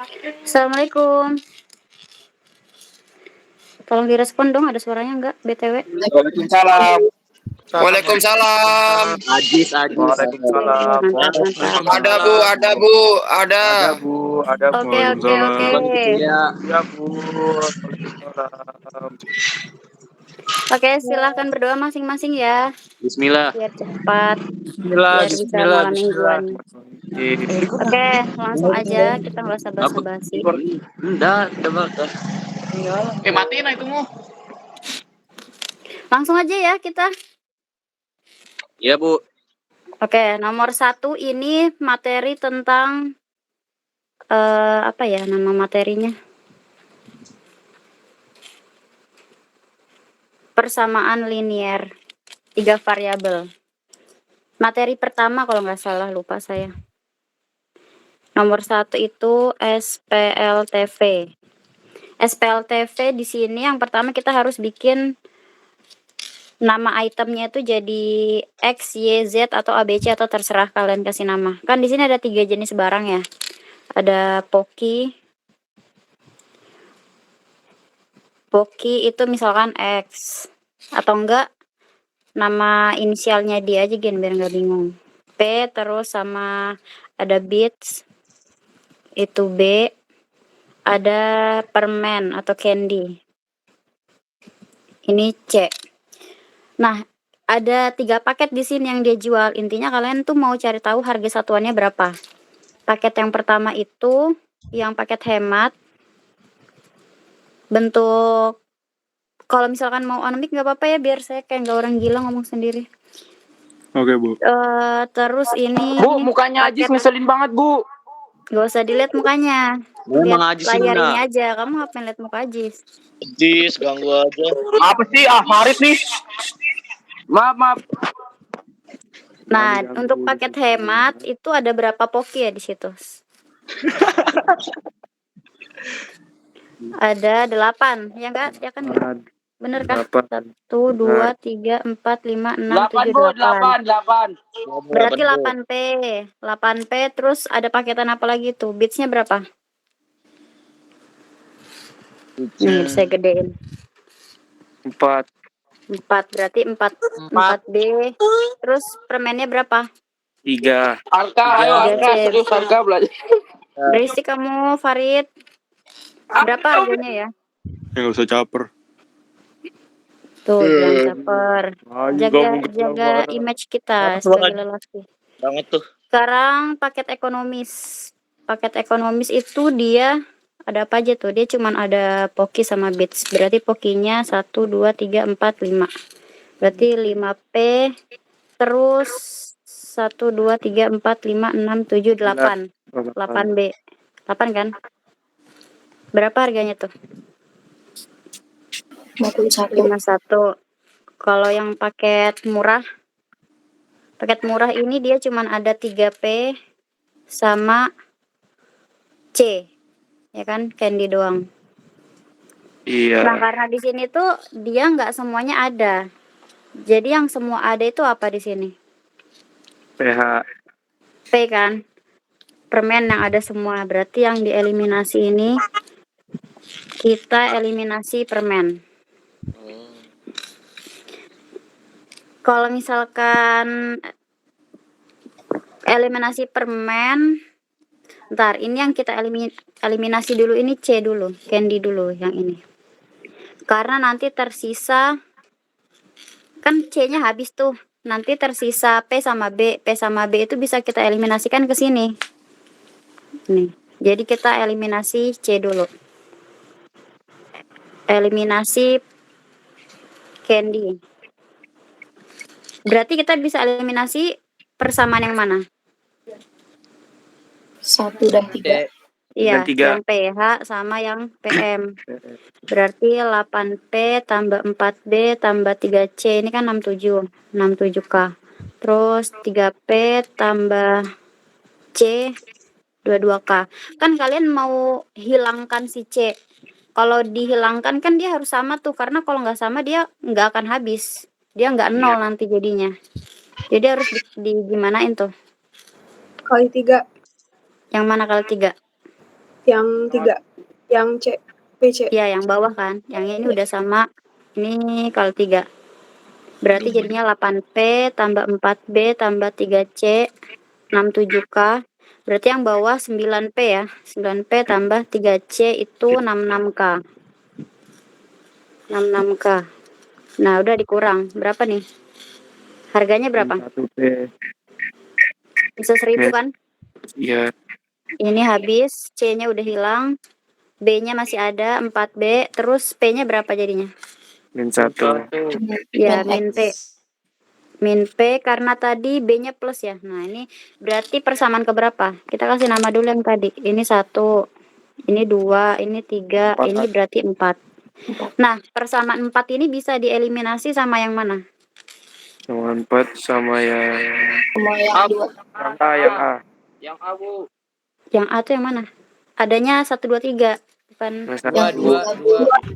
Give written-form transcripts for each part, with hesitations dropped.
Assalamualaikum. Tolong direspon dong, ada suaranya enggak, BTW? Waalaikumsalam. Waalaikumsalam. Ajis. Waalaikumsalam. Mantap. Ada Bu, ada Bu, ada. Ada Bu, ada Bu. Oke. Ya. Ya Bu, Waalaikumsalam. Oke, silahkan berdoa masing-masing ya, Bismillah. biar cepat, Bismillah, biar bisa Bismillah, malam Bismillah. mingguan. Oke, langsung aja, kita nggak usah basa-basi. Enggak, coba. Matiin itu mu. Langsung aja ya kita. Ya Bu. Oke, nomor 1 ini materi tentang apa ya nama materinya? Persamaan linier 3 variabel. Materi pertama kalau nggak salah, lupa saya. Nomor 1 itu SPLTV. SPLTV di sini yang pertama kita harus bikin nama itemnya itu jadi X, Y, Z atau ABC atau terserah kalian kasih nama. Kan di sini ada 3 jenis barang ya. Ada Poki. Poki itu misalkan X atau enggak nama inisialnya dia aja biar nggak bingung. P terus sama ada bits itu B, ada permen atau candy. Ini C. Nah, ada 3 paket di sini yang dia jual. Intinya kalian tuh mau cari tahu harga satuannya berapa. Paket yang pertama itu yang paket hemat. Bentuk kalau misalkan mau on mic nggak apa-apa ya, biar saya kayak nggak orang gila ngomong sendiri. Oke Bu. Terus ini Bu, mukanya Ajis ngeselin banget, Bu. Gak usah dilihat mukanya. Memang Lihat Ajis layar ini, ini aja. Kamu ngapain lihat muka Ajis? Ajis ganggu aja. Apa sih? Farid nih. Maaf. Nah, untuk paket hemat itu ada berapa poki ya di situ? Ada 8, ya enggak? Ya kan? Bener kah? 1, 2, 3, 4, 5, 6, 7, 8. 8. Berarti 8P. 8P terus ada paketan apa lagi tuh? Bitsnya berapa? Nih, saya gedein. 4. 4, berarti 4B. Terus permennya berapa? 3. Angka, ayo angka, serius angka belajar. Berisik kamu, Farid. Berapa harganya ya? Nggak usah caper. Tuh, jangan caper. Jaga image kita sebagai lelaki. Banget tuh. Sekarang paket ekonomis. Paket ekonomis itu dia ada apa aja tuh? Dia cuman ada Poki sama bits. Berarti Pokinya 1, 2, 3, 4, 5. Berarti 5P. Terus 1, 2, 3, 4, 5, 6, 7, 8. 8B. 8 kan? Berapa harganya tuh? 51. Kalau yang paket murah ini dia cuman ada 3P sama C. Ya kan? Candy doang. Iya. Nah, karena di sini tuh dia nggak semuanya ada. Jadi yang semua ada itu apa di sini? PH. P kan? Permen yang ada semua. Berarti yang dieliminasi ini kita eliminasi permen. Kalau misalkan eliminasi permen, ntar ini yang kita eliminasi dulu, ini C dulu, candy dulu yang ini. Karena nanti tersisa, kan C-nya habis tuh. Nanti tersisa P sama B. P sama B itu bisa kita eliminasikan ke sini. Nih. Jadi kita eliminasi C dulu. Eliminasi candy. Berarti kita bisa eliminasi persamaan yang mana? 1 dan 3. Iya, Dan 3. yang PH sama yang PM. Berarti 8P tambah 4B tambah 3C. Ini kan 67. 67K. Terus 3P tambah C 22K. Kan kalian mau hilangkan si C. Kalau dihilangkan kan dia harus sama tuh. Karena kalau nggak sama dia nggak akan habis. Dia nggak nol nanti jadinya. Jadi harus di gimanain tuh? Kali 3. Yang mana kali 3? Yang 3. Yang C. PC. Ya, yang bawah kan. Yang ini udah sama. Ini kali 3. Berarti jadinya 8P tambah 4B tambah 3C 67K. Berarti yang bawah 9P ya. 9P tambah 3C itu 66K. 66K. Nah, udah dikurang. Berapa nih? Harganya berapa? 1P. Bisa 1000 kan? Iya. Ini habis. C-nya udah hilang. B-nya masih ada 4B. Terus P-nya berapa jadinya? -1. Ya, min P. Min P karena tadi B-nya plus ya. Nah, ini berarti persamaan ke berapa? Kita kasih nama dulu yang tadi. Ini 1, ini 2, ini 3, 4. ini berarti 4. Nah, persamaan 4 ini bisa dieliminasi sama yang mana? Sama 4 sama yang Sama yang 2. yang A, yang A. Yang A, Bu. Yang A tuh yang mana? Adanya 1, 2, 3. Bukan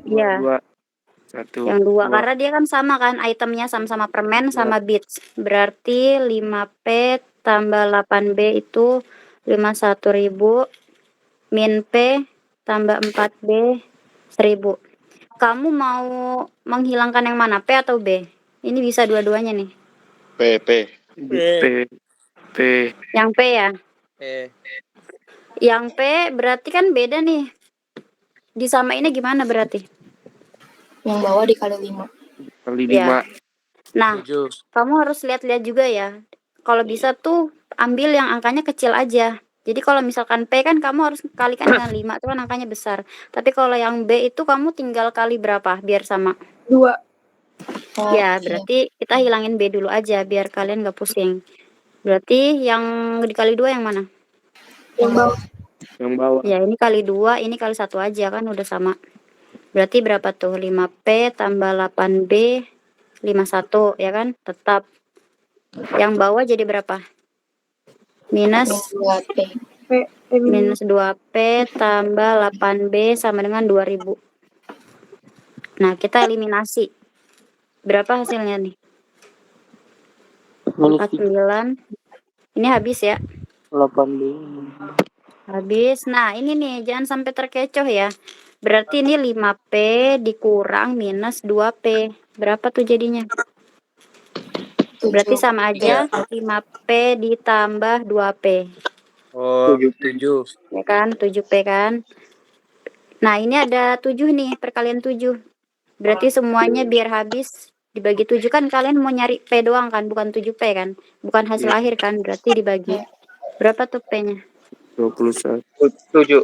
iya. 2. 1. Yang 2 karena dia kan sama kan itemnya sama-sama permen sama bits. Berarti 5P tambah 8B itu 51.000 min P tambah 4B 1000. Kamu mau menghilangkan yang mana? P atau B? Ini bisa dua-duanya nih. P. P. Yang P ya? Yang P berarti kan beda nih. Disamainnya gimana berarti? Yang bawah dikali 5. Kali Ya. 5. Nah, kamu harus lihat-lihat juga ya. Kalau bisa tuh ambil yang angkanya kecil aja. Jadi kalau misalkan P kan kamu harus kalikan dengan 5, itu kan angkanya besar. Tapi kalau yang B itu kamu tinggal kali berapa biar sama? 2. Ya, berarti kita hilangin B dulu aja biar kalian nggak pusing. Berarti yang dikali 2 yang mana? Yang bawah. Yang bawah. Ya, ini kali 2, ini kali 1 aja kan udah sama. Berarti berapa tuh? 5P tambah 8B 51 ya kan? Tetap. Yang bawah jadi berapa? Minus 2P tambah 8B sama dengan 2000. Nah, kita eliminasi. Berapa hasilnya nih? 49. Ini habis ya? 8B. Habis. Nah, ini nih, jangan sampai terkecoh ya. Berarti ini 5P dikurang minus 2P. Berapa tuh jadinya? Berarti sama aja 5P ditambah 2P. Oh, 7. Ya kan? 7P kan? Nah, ini ada 7 nih, perkalian 7. Berarti semuanya biar habis dibagi 7 kan kalian mau nyari P doang kan, bukan 7P kan? Bukan hasil akhir kan, berarti dibagi. Berapa tuh P-nya? 21. 7.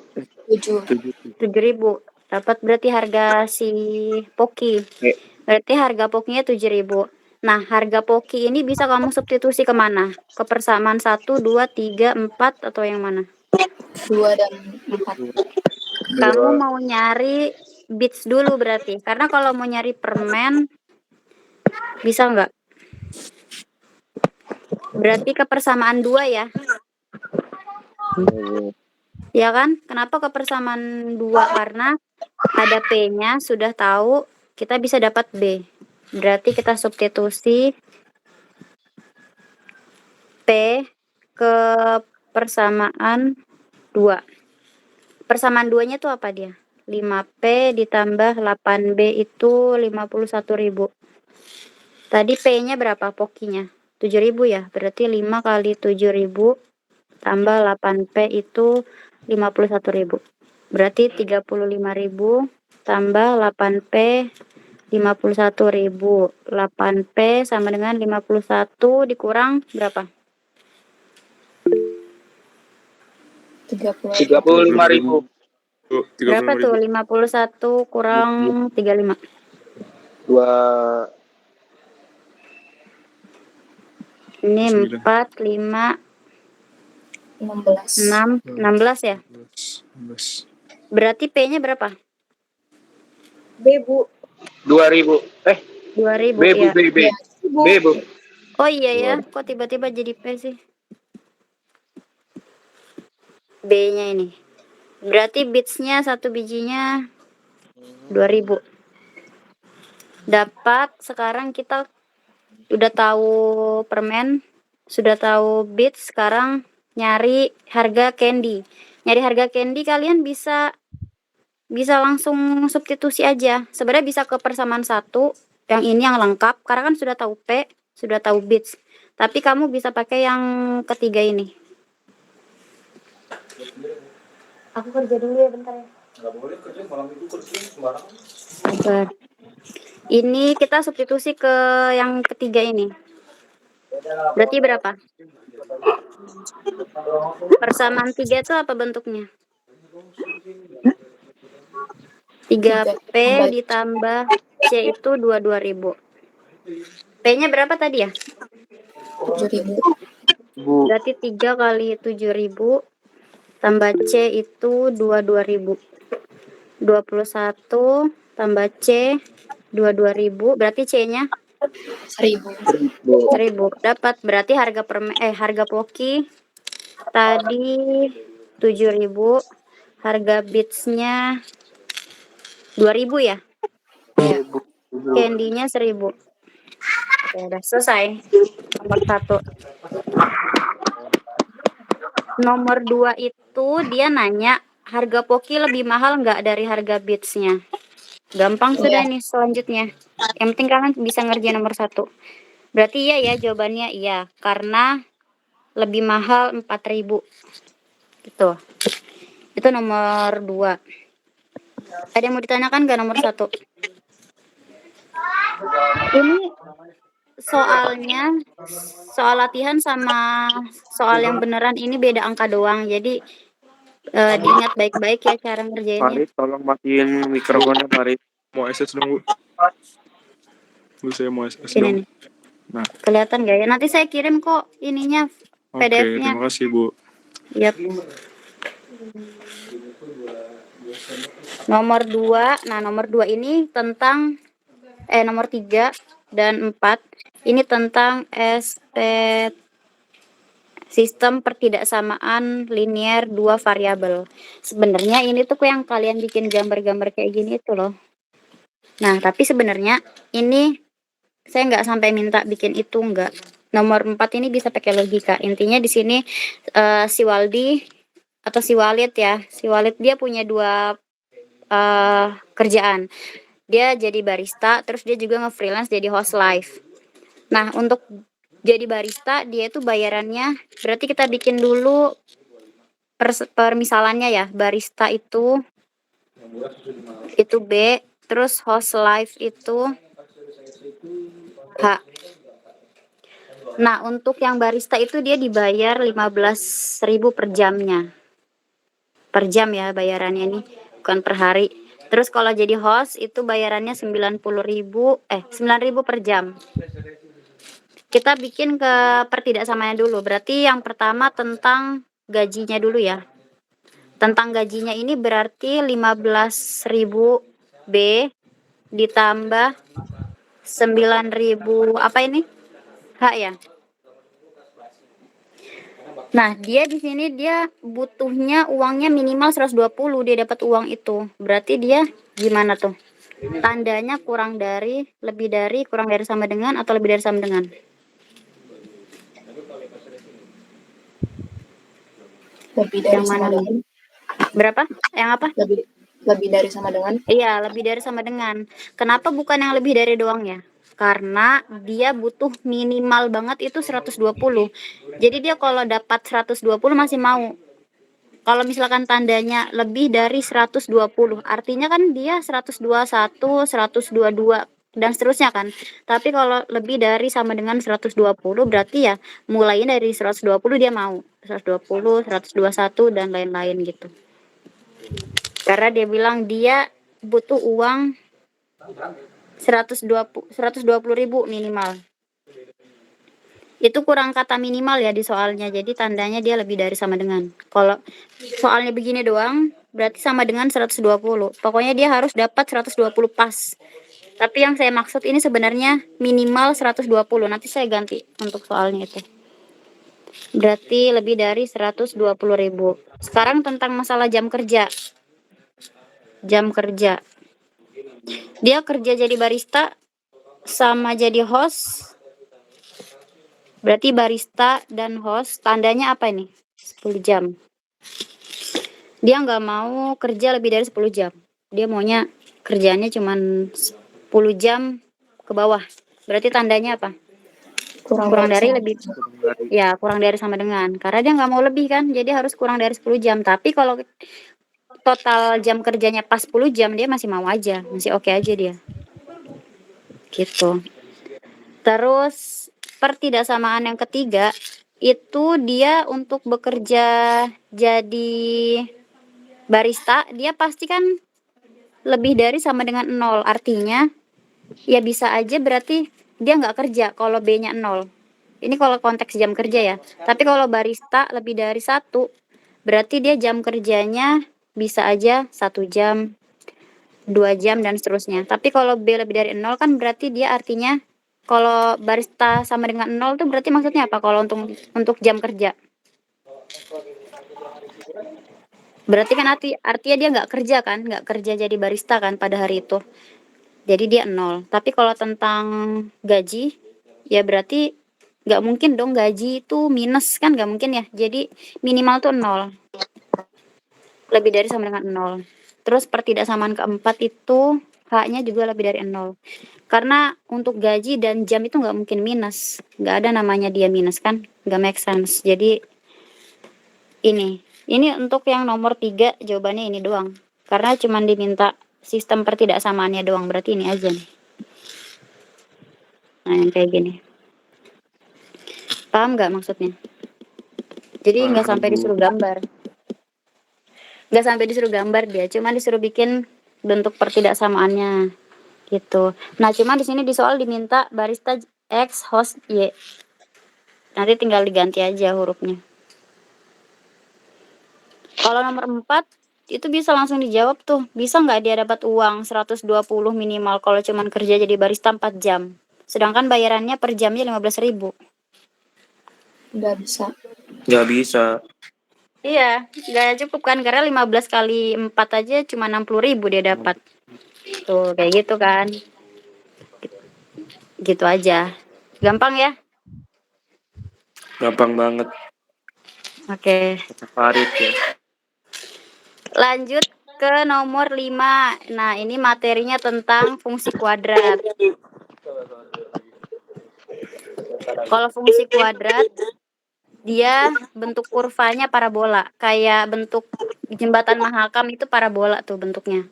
7.000. Dapat berarti harga si Poki. Berarti harga Pokinya 7.000. Nah, harga Poki ini bisa kamu substitusi kemana? Ke persamaan 1, 2, 3, 4 atau yang mana? 2 dan 4. Kamu mau nyari bits dulu berarti. Karena kalau mau nyari permen bisa nggak? Berarti ke persamaan 2 ya. Ya kan? Kenapa ke persamaan 2? Karena ada P-nya, sudah tahu kita bisa dapat B. Berarti kita substitusi P ke persamaan 2. Persamaan 2-nya tuh apa dia? 5P ditambah 8B itu 51.000. Tadi P-nya berapa Pokinya? 7.000 ya. Berarti 5 kali 7.000 tambah 8P itu 51.000. Berarti 35.000 tambah 8P 51.000. 8P sama dengan 51 dikurang berapa? 35.000. Berapa tuh? 51 kurang 35. 2. Ini 4, 5, 6, 16 ya? Berarti P-nya berapa? B, Bu. 2.000. 2.000 B, Bu, ya. B, Bu. Oh iya ya, kok tiba-tiba jadi P sih? B-nya ini. Berarti bitsnya satu bijinya 2.000. Dapat, sekarang kita udah tahu permen, sudah tahu bits, sekarang nyari harga candy. Nyari harga candy kalian bisa langsung substitusi aja. Sebenarnya bisa ke persamaan 1, yang ini yang lengkap karena kan sudah tahu P, sudah tahu bits. Tapi kamu bisa pakai yang ketiga ini. Aku kerja dulu ya bentar ya. Nggak boleh kerja malam itu kerja sembarangan. Bentar. Ini kita substitusi ke yang ketiga ini. Berarti berapa? Persamaan 3 itu apa bentuknya? 3P ditambah C itu 22.000. P-nya berapa tadi ya? 7.000. Bu, Berarti 3 kali 7.000 tambah C itu 22.000. 21 tambah C 22.000, berarti C-nya 1.000. 1.000. Dapat. Berarti harga Poki tadi 7.000, harga bitsnya 2.000 ya. Iya. Candy-nya 1.000. Oke, udah selesai. Nomor 1. Nomor 2 itu dia nanya harga Poki lebih mahal nggak dari harga bitsnya. Gampang sudah ini selanjutnya. Yang penting kalian bisa ngerjain nomor 1. Berarti iya ya, jawabannya iya. Karena lebih mahal 4.000. Gitu. Itu nomor 2. Ada yang mau ditanyakan nggak nomor 1? Ini soalnya soal latihan sama soal yang beneran ini beda angka doang. Jadi diingat baik-baik ya cara ngerjainnya. Farid tolong matiin mikrofonnya Farid. Mau SS dong, Bu. Bu, saya mau SS Ini dong. nih. Nah. Kelihatan nggak ya? Nanti saya kirim kok ininya Oke, PDF-nya. terima kasih, Bu. Yap. Nomor 2. Nah, nomor 2 ini tentang nomor 3 dan 4 ini tentang sistem pertidaksamaan linear 2 variabel. Sebenarnya ini tuh yang kalian bikin gambar-gambar kayak gini itu loh. Nah, tapi sebenarnya ini saya nggak sampai minta bikin itu, nggak. Nomor 4 ini bisa pakai logika. Intinya di sini si Waldi atau si Walid ya. Si Walid dia punya 2 kerjaan. Dia jadi barista, terus dia juga nge-freelance jadi host live. Nah, untuk jadi barista, dia itu bayarannya, berarti kita bikin dulu permisalannya ya. Barista itu B, terus host live itu H. Nah, untuk yang barista itu dia dibayar 15.000 per jamnya. Per jam ya bayarannya ini, bukan per hari. Terus kalau jadi host itu bayarannya 9.000 per jam. Kita bikin ke pertidaksamaan dulu. Berarti yang pertama tentang gajinya dulu ya. Tentang gajinya ini berarti 15.000 B ditambah 9.000 apa ini? H ya. Nah, dia di sini dia butuhnya uangnya minimal 120, dia dapat uang itu. Berarti dia gimana tuh? Tandanya kurang dari, lebih dari, kurang dari sama dengan, atau lebih dari sama dengan? Lebih dari Yang sama mana? dengan. Berapa? Yang apa? Lebih dari sama dengan. Iya, lebih dari sama dengan. Kenapa bukan yang lebih dari doang ya? Karena dia butuh minimal banget itu 120. Jadi dia kalau dapat 120 masih mau. Kalau misalkan tandanya lebih dari 120, artinya kan dia 121, 122 dan seterusnya kan. Tapi kalau lebih dari sama dengan 120 berarti ya mulainya dari 120 dia mau. 120, 121 dan lain-lain gitu. Karena dia bilang dia butuh uang 120.000 minimal. Itu kurang kata minimal ya di soalnya, jadi tandanya dia lebih dari sama dengan. Kalau soalnya begini doang berarti sama dengan 120. Pokoknya dia harus dapat 120 pas. Tapi yang saya maksud ini sebenarnya minimal 120. Nanti saya ganti untuk soalnya itu. Berarti lebih dari 120.000. Sekarang tentang masalah jam kerja. Jam kerja. Dia kerja jadi barista sama jadi host. Berarti barista dan host tandanya apa ini? 10 jam. Dia nggak mau kerja lebih dari 10 jam. Dia maunya kerjanya cuman 10 jam ke bawah. Berarti tandanya apa? Kurang dari lebih, ya kurang dari sama dengan. Karena dia nggak mau lebih kan, jadi harus kurang dari 10 jam. Tapi kalau total jam kerjanya pas 10 jam, dia masih mau aja, masih oke aja dia. Gitu. Terus pertidaksamaan yang ketiga, itu dia untuk bekerja jadi barista, dia pasti kan lebih dari sama dengan 0. Artinya, ya bisa aja berarti dia nggak kerja kalau B-nya 0. Ini kalau konteks jam kerja ya. Tapi kalau barista lebih dari 1, berarti dia jam kerjanya bisa aja 1 jam, 2 jam, dan seterusnya. Tapi kalau B lebih dari 0 kan berarti dia artinya kalau barista sama dengan 0 tuh berarti maksudnya apa kalau untuk jam kerja? Berarti kan artinya dia nggak kerja kan, nggak kerja jadi barista kan pada hari itu. Jadi dia 0. Tapi kalau tentang gaji, ya berarti nggak mungkin dong gaji itu minus kan, nggak mungkin ya. Jadi minimal tuh 0. Lebih dari sama dengan 0. Terus pertidaksamaan keempat itu H-nya juga lebih dari 0. Karena untuk gaji dan jam itu nggak mungkin minus. Nggak ada namanya dia minus kan, nggak make sense. Jadi ini untuk yang nomor 3 jawabannya ini doang. Karena cuman diminta sistem pertidaksamaannya doang, berarti ini aja nih. Nah, yang kayak gini. Paham nggak maksudnya? Jadi nggak sampai disuruh gambar. Nggak sampai disuruh gambar dia, cuma disuruh bikin bentuk pertidaksamaannya gitu. Nah, cuma di sini di soal diminta barista X host Y. Nanti tinggal diganti aja hurufnya. Kalau nomor 4 itu bisa langsung dijawab tuh. Bisa nggak dia dapat uang 120 minimal kalau cuman kerja jadi barista 4 jam. Sedangkan bayarannya per jamnya 15.000. Nggak bisa. Nggak bisa. Iya, nggak cukup kan, karena 15 kali 4 aja cuma 60.000 dia dapat. Tuh, kayak gitu kan. Gitu aja. Gampang ya? Gampang banget. Oke. Farid ya. Lanjut ke nomor 5. Nah, ini materinya tentang fungsi kuadrat. Kalau fungsi kuadrat, dia bentuk kurvanya parabola. Kayak bentuk jembatan Mahakam itu parabola tuh bentuknya.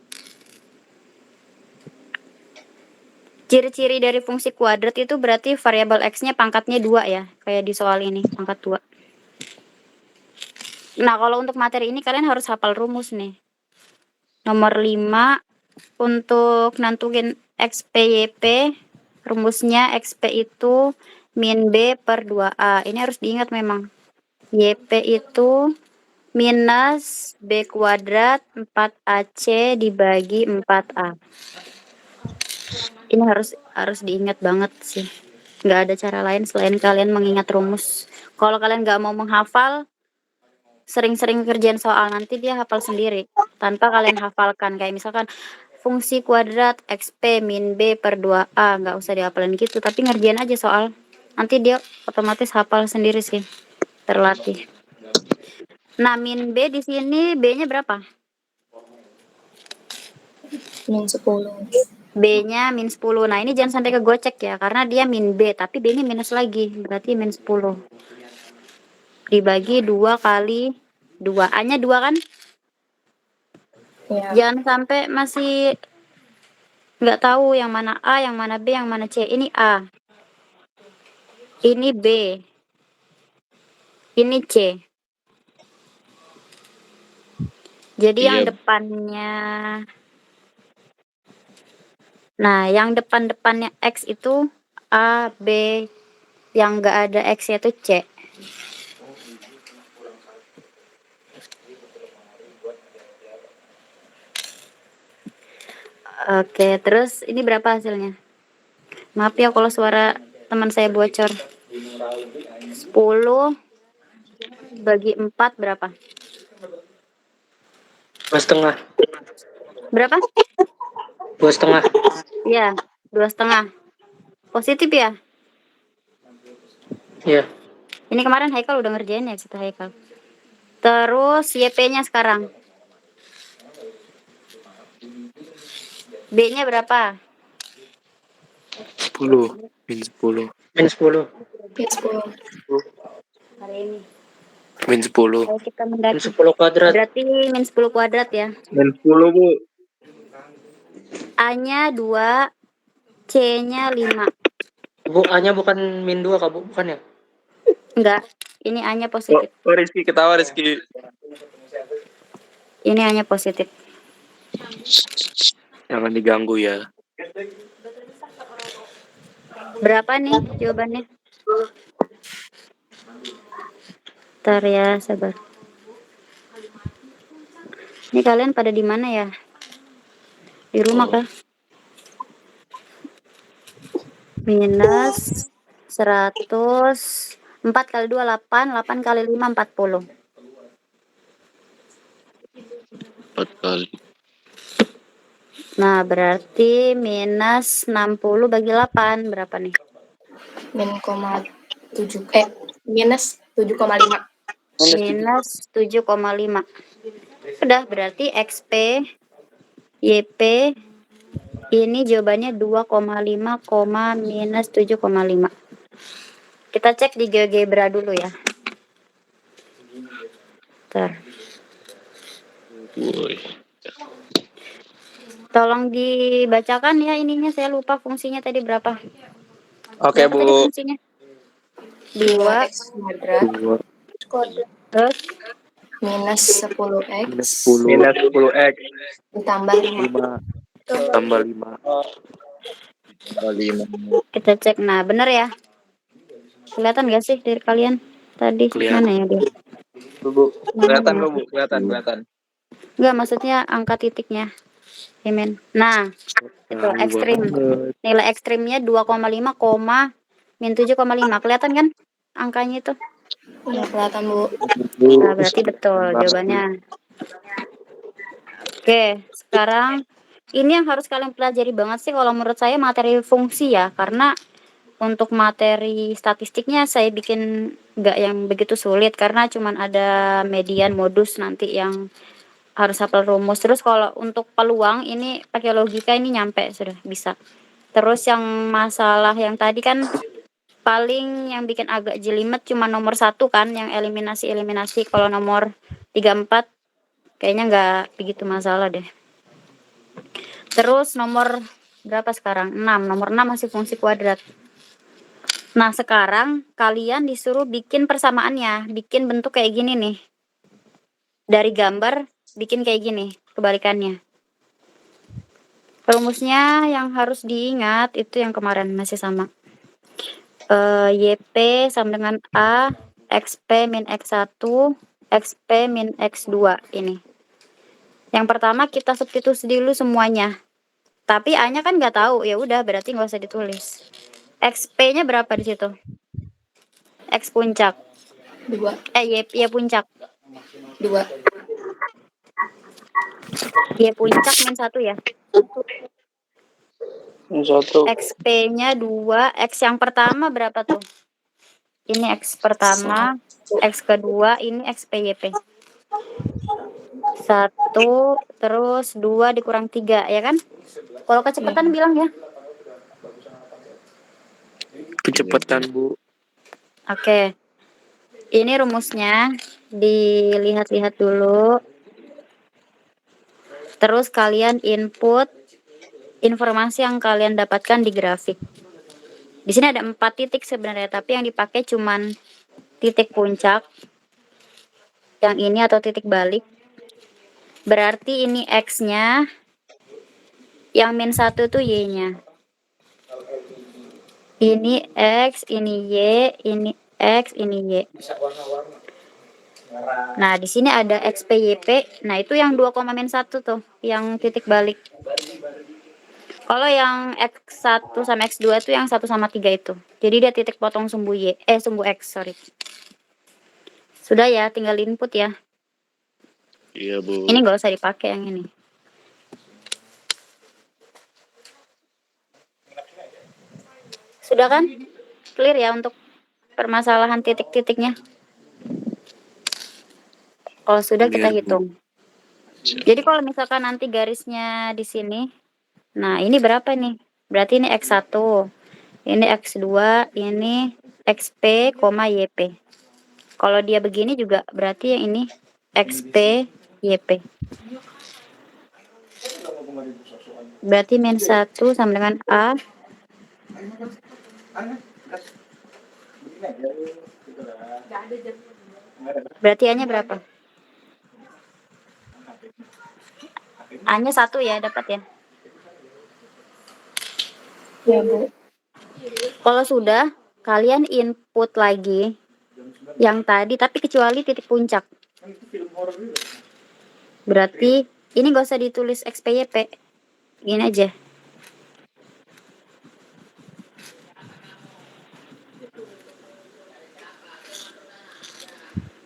Ciri-ciri dari fungsi kuadrat itu berarti variabel X-nya pangkatnya 2 ya. Kayak di soal ini, pangkat 2. Nah, kalau untuk materi ini kalian harus hafal rumus nih. Nomor 5, untuk nentuin XPYP, rumusnya XP itu min B per 2A. Ini harus diingat memang. YP itu minus B kuadrat 4AC dibagi 4A. Ini harus diingat banget sih. Nggak ada cara lain selain kalian mengingat rumus. Kalau kalian nggak mau menghafal, sering-sering kerjaan soal nanti dia hafal sendiri. Tanpa kalian hafalkan. Kayak misalkan fungsi kuadrat XP min B per 2A. Nggak usah dihafalin gitu. Tapi ngerjain aja soal. Nanti dia otomatis hafal sendiri sih. Terlatih. Nah, min B di sini B-nya berapa? Min 10. B-nya min 10. Nah, ini jangan sampai kegocek ya, karena dia min B, tapi B-nya minus lagi, berarti min 10. Dibagi 2 kali 2. A-nya 2 kan? Ya. Jangan sampai masih nggak tahu yang mana A, yang mana B, yang mana C. Ini A. Ini B. Ini C. Jadi yang Iya. depannya... Nah, yang depan-depannya X itu A, B, yang nggak ada X-nya itu C. Oke, terus ini berapa hasilnya? Maaf ya kalau suara teman saya bocor. 10 bagi 4 berapa? 2,5. Berapa? 2,5. Iya, 2,5. Positif ya? Iya. Ini kemarin Haikal udah ngerjain ya, cerita Haikal. Terus YP-nya sekarang. B-nya berapa? 10. Min 10. Min 10. Min 10. Hari ini. Min 10. Ayo kita Min mendaki. 10 kuadrat. Berarti min 10 kuadrat ya. Min 10, Bu. A-nya 2, C-nya 5. Bu, A-nya bukan min 2 Kak, Bu? Bukan ya? Enggak, ini A-nya Oh, positif. Rizky ketawa, Rizky. Ini A-nya positif. Jangan diganggu ya. Berapa nih jawabannya? Bentar ya, sabar. Ini kalian pada di mana ya? Di rumah kah? Minus 100. 4 kali 2, 8. 8 kali 5, 40. 4 kali. Nah, berarti minus 60 bagi 8. Berapa nih? Min 7. Minus 7,5. Minus 7,5. Udah, berarti XP, YP, ini jawabannya 2,5, minus 7,5. Kita cek di GeoGebra dulu ya. Bentar. Woi. Tolong dibacakan ya ininya, saya lupa fungsinya tadi berapa. Oke, Berapa tadi Bu. fungsinya? 2 2x kuadrat 2. terus minus 10x Minus 10. Minus 10x. ditambah 5. 5. Tambah 5. Kali 6. kita cek. Nah, bener ya? Kelihatan gak sih dari kalian? Tadi Kelihatan. mana ya dia? Bu. Kelihatan Mana? kok, Bu. Kelihatan. Enggak, maksudnya angka titiknya. Amen. Nah, itu ekstrim. banget. Nilai ekstrimnya 2,5, min 7,5. Kelihatan kan angkanya itu? Udah kelihatan, Bu. Nah, berarti betul jawabannya. Oke, sekarang ini yang harus kalian pelajari banget sih kalau menurut saya materi fungsi ya. Karena untuk materi statistiknya saya bikin nggak yang begitu sulit. Karena cuman ada median modus nanti yang harus hafal rumus. Terus kalau untuk peluang ini pakai logika ini nyampe sudah bisa. Terus yang masalah yang tadi kan paling yang bikin agak jelimet cuma nomor 1 kan yang eliminasi. Kalau nomor 3, 4 kayaknya nggak begitu masalah deh. Terus nomor berapa sekarang? 6. Nomor 6 masih fungsi kuadrat. Nah, sekarang kalian disuruh bikin persamaannya, bikin bentuk kayak gini nih. Dari gambar bikin kayak gini, kebalikannya. Rumusnya yang harus diingat itu yang kemarin masih sama. YP sama dengan A, XP min X1, XP min X2 ini. Yang pertama kita substitusi dulu semuanya. Tapi A-nya kan nggak tahu, ya udah berarti nggak usah ditulis. XP-nya berapa di situ? X puncak. 2. Y puncak. 2. Y puncak min 1 ya. Min 1. XP-nya 2, X yang pertama berapa tuh? Ini X pertama, X kedua, ini XPYP. 1, terus 2 dikurang 3, ya kan? Kalau kecepatan bilang ya. Kecepatan, Bu. Oke. Ini rumusnya, dilihat-lihat dulu. Terus kalian input informasi yang kalian dapatkan di grafik. Di sini ada 4 titik sebenarnya, tapi yang dipakai cuman titik puncak. Yang ini atau titik balik. Berarti ini X-nya. Yang min 1 itu Y-nya. Ini X, ini Y, ini X, ini Y. Nah, di sini ada XPYP. Nah, itu yang 2,-1 tuh, yang titik balik. Kalau yang X1 sama X2 itu yang 1 sama 3 itu. Jadi dia titik potong sumbu Y, sumbu X, sorry. Sudah ya, tinggal input ya. Iya, Bu. Ini nggak usah dipakai yang ini. Sudah kan? Clear ya untuk permasalahan titik-titiknya? Kalau sudah kita Clear, Bu. hitung. Jadi kalau misalkan nanti garisnya di sini, Nah, ini berapa nih? Berarti ini X1, ini X2, ini XP, YP. Kalau dia begini juga berarti yang ini XP, YP. Berarti min 1 sama dengan A. Berarti A-nya berapa? A-nya 1 ya, dapat ya. Ya, Bu. Kalau sudah, kalian input lagi yang tadi, tapi kecuali titik puncak. Berarti ini gak usah ditulis XPYP. Gini aja.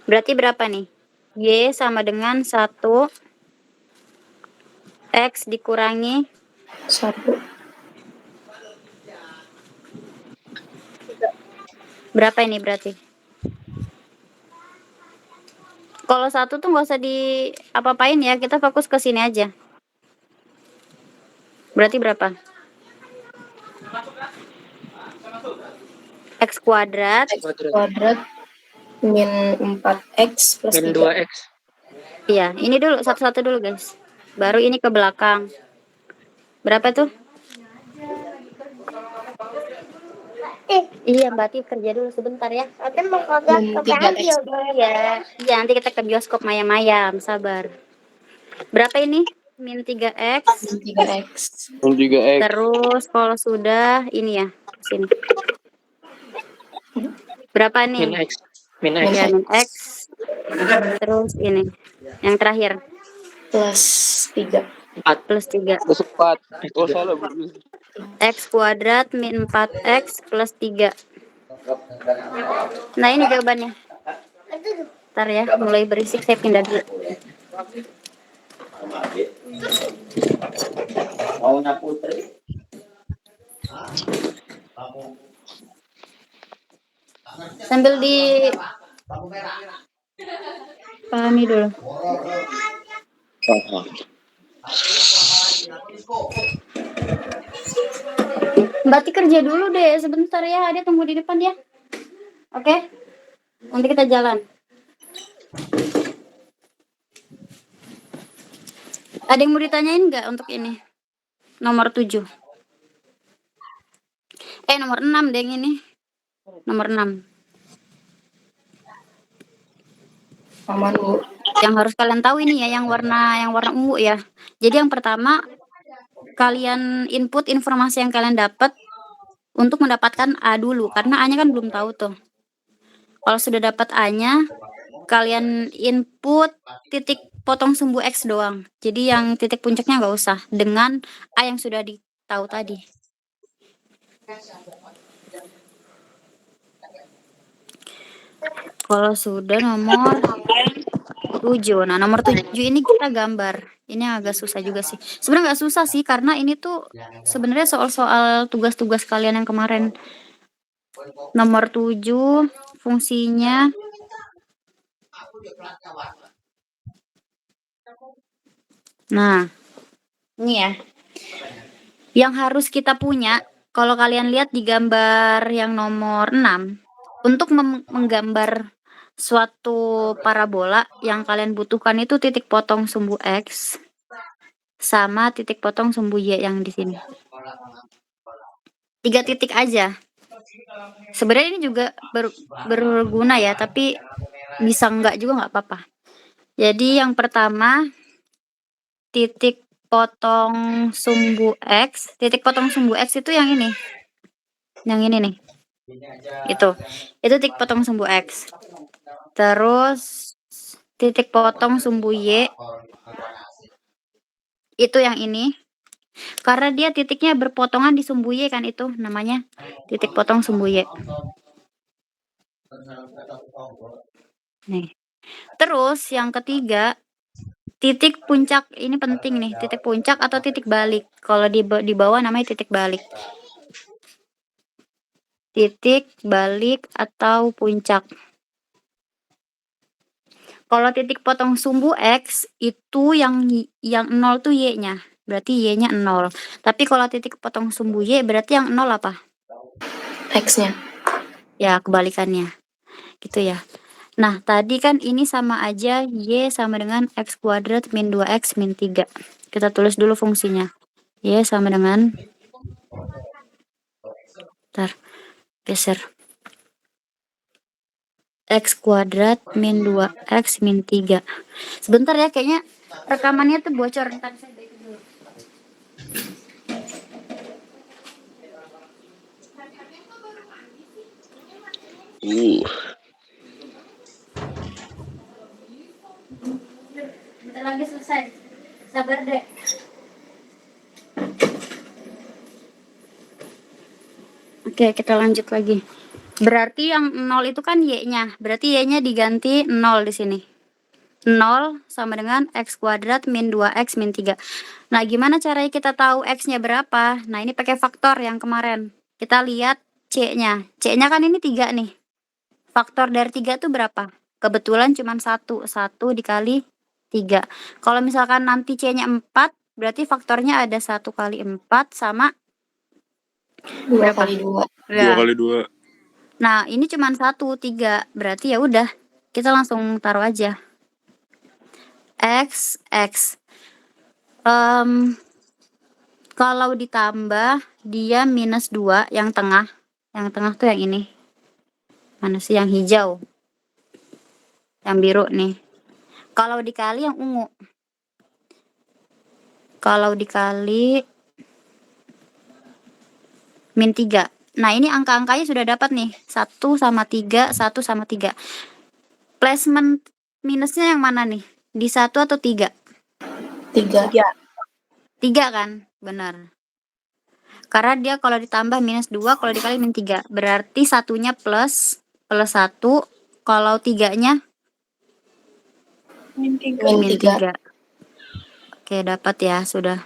Berarti berapa nih? Y sama dengan 1 X dikurangi 1. berapa ini berarti? Kalau 1 tuh nggak usah di apa-apain ya, kita fokus ke sini aja. Berarti berapa? X kuadrat. X kuadrat min 4X plus Min 3. 2X. Iya, ini dulu satu-satu dulu guys. Baru ini ke belakang. Berapa tuh? Iya, Mbak Tif kerja dulu sebentar ya. Tapi mau Min 3X. ya. Iya, nanti kita ke bioskop mayam-mayam, sabar. Berapa ini? Min 3X. Min 3X. Min 3X. Terus kalau sudah ini ya, sini. Berapa nih? Min X. Min X. Ya, min X. Terus ini. Yang terakhir. Plus 3. 4. Plus 3. Plus 4. Oh, salah, Bu. X kuadrat min 4X plus 3. Nah, ini jawabannya. Ntar ya, mulai berisik, saya pindah dulu. Sambil di pahami dulu. Mbak Ti kerja dulu deh sebentar ya, ada tunggu di depan ya. Oke? Nanti kita jalan. Ada yang mau ditanyain nggak untuk ini? Nomor 7. Nomor 6 deh yang ini. Nomor 6. Aman, Bu. Yang harus kalian tahu ini ya, yang warna ungu ya. Jadi yang pertama, kalian input informasi yang kalian dapat untuk mendapatkan A dulu, karena A-nya kan belum tahu tuh. Kalau sudah dapat A-nya, kalian input titik potong sumbu X doang. Jadi yang titik puncaknya nggak usah, dengan A yang sudah ditahu tadi. Kalau sudah nomor 7. Nah, nomor 7 ini kita gambar. Ini agak susah juga sih. Sebenarnya nggak susah sih, karena ini tuh sebenarnya soal-soal tugas-tugas kalian yang kemarin. Nomor 7 fungsinya nah, ini ya. Yang harus kita punya, kalau kalian lihat di gambar yang nomor 6, untuk menggambar suatu parabola yang kalian butuhkan itu titik potong sumbu X sama titik potong sumbu Y yang di sini. 3 titik aja. Sebenarnya ini juga berguna ya, tapi bisa enggak juga nggak apa-apa. Jadi yang pertama, titik potong sumbu X. Titik potong sumbu X itu yang ini. Yang ini nih. Itu titik potong sumbu X. Terus titik potong sumbu Y itu yang ini. Karena dia titiknya berpotongan di sumbu Y kan, itu namanya titik potong sumbu Y. Nih. Terus yang ketiga, titik puncak. Ini penting nih, titik puncak atau titik balik. Kalau di bawah namanya titik balik. Titik balik atau puncak. Kalau titik potong sumbu X itu yang 0 tuh Y-nya. berarti Y-nya 0. Tapi kalau titik potong sumbu Y, berarti yang 0 apa? X-nya. Ya, kebalikannya. Gitu ya. Nah, tadi kan ini sama aja Y sama dengan X kuadrat min 2X min 3. Kita tulis dulu fungsinya. Y sama dengan... Bentar, geser. X kuadrat min 2X min 3. Sebentar ya, kayaknya rekamannya tuh bocor. Ntar saya balik dulu. Bentar lagi selesai. Sabar deh. Oke, kita lanjut lagi. Berarti yang 0 itu kan Y-nya. Berarti Y-nya diganti 0 di sini. 0 sama dengan X kuadrat min 2X min 3. Nah, gimana caranya kita tahu X-nya berapa? Nah, ini pakai faktor yang kemarin. Kita lihat C-nya. C-nya kan ini 3 nih. Faktor dari 3 itu berapa? Kebetulan cuma 1. 1 dikali 3. Kalau misalkan nanti C-nya 4, berarti faktornya ada 1 kali 4 sama 2 berapa? kali 2. Ya. 2 kali 2. Nah, ini cuma 1, 3. Berarti ya udah, kita langsung taruh aja. X. Kalau ditambah, dia minus 2, yang tengah. Yang tengah tuh yang ini. Mana sih yang hijau? Yang biru nih. Kalau dikali yang ungu. Kalau dikali min 3. Nah, ini angka-angkanya sudah dapat nih. 1 sama 3, 1 sama 3. Placement minusnya yang mana nih? Di 1 atau 3? 3. 3 kan? Benar. Karena dia kalau ditambah minus 2, kalau dikali min 3. Berarti satunya plus 1. Kalau 3-nya Min min 3. Oke, dapat ya, sudah.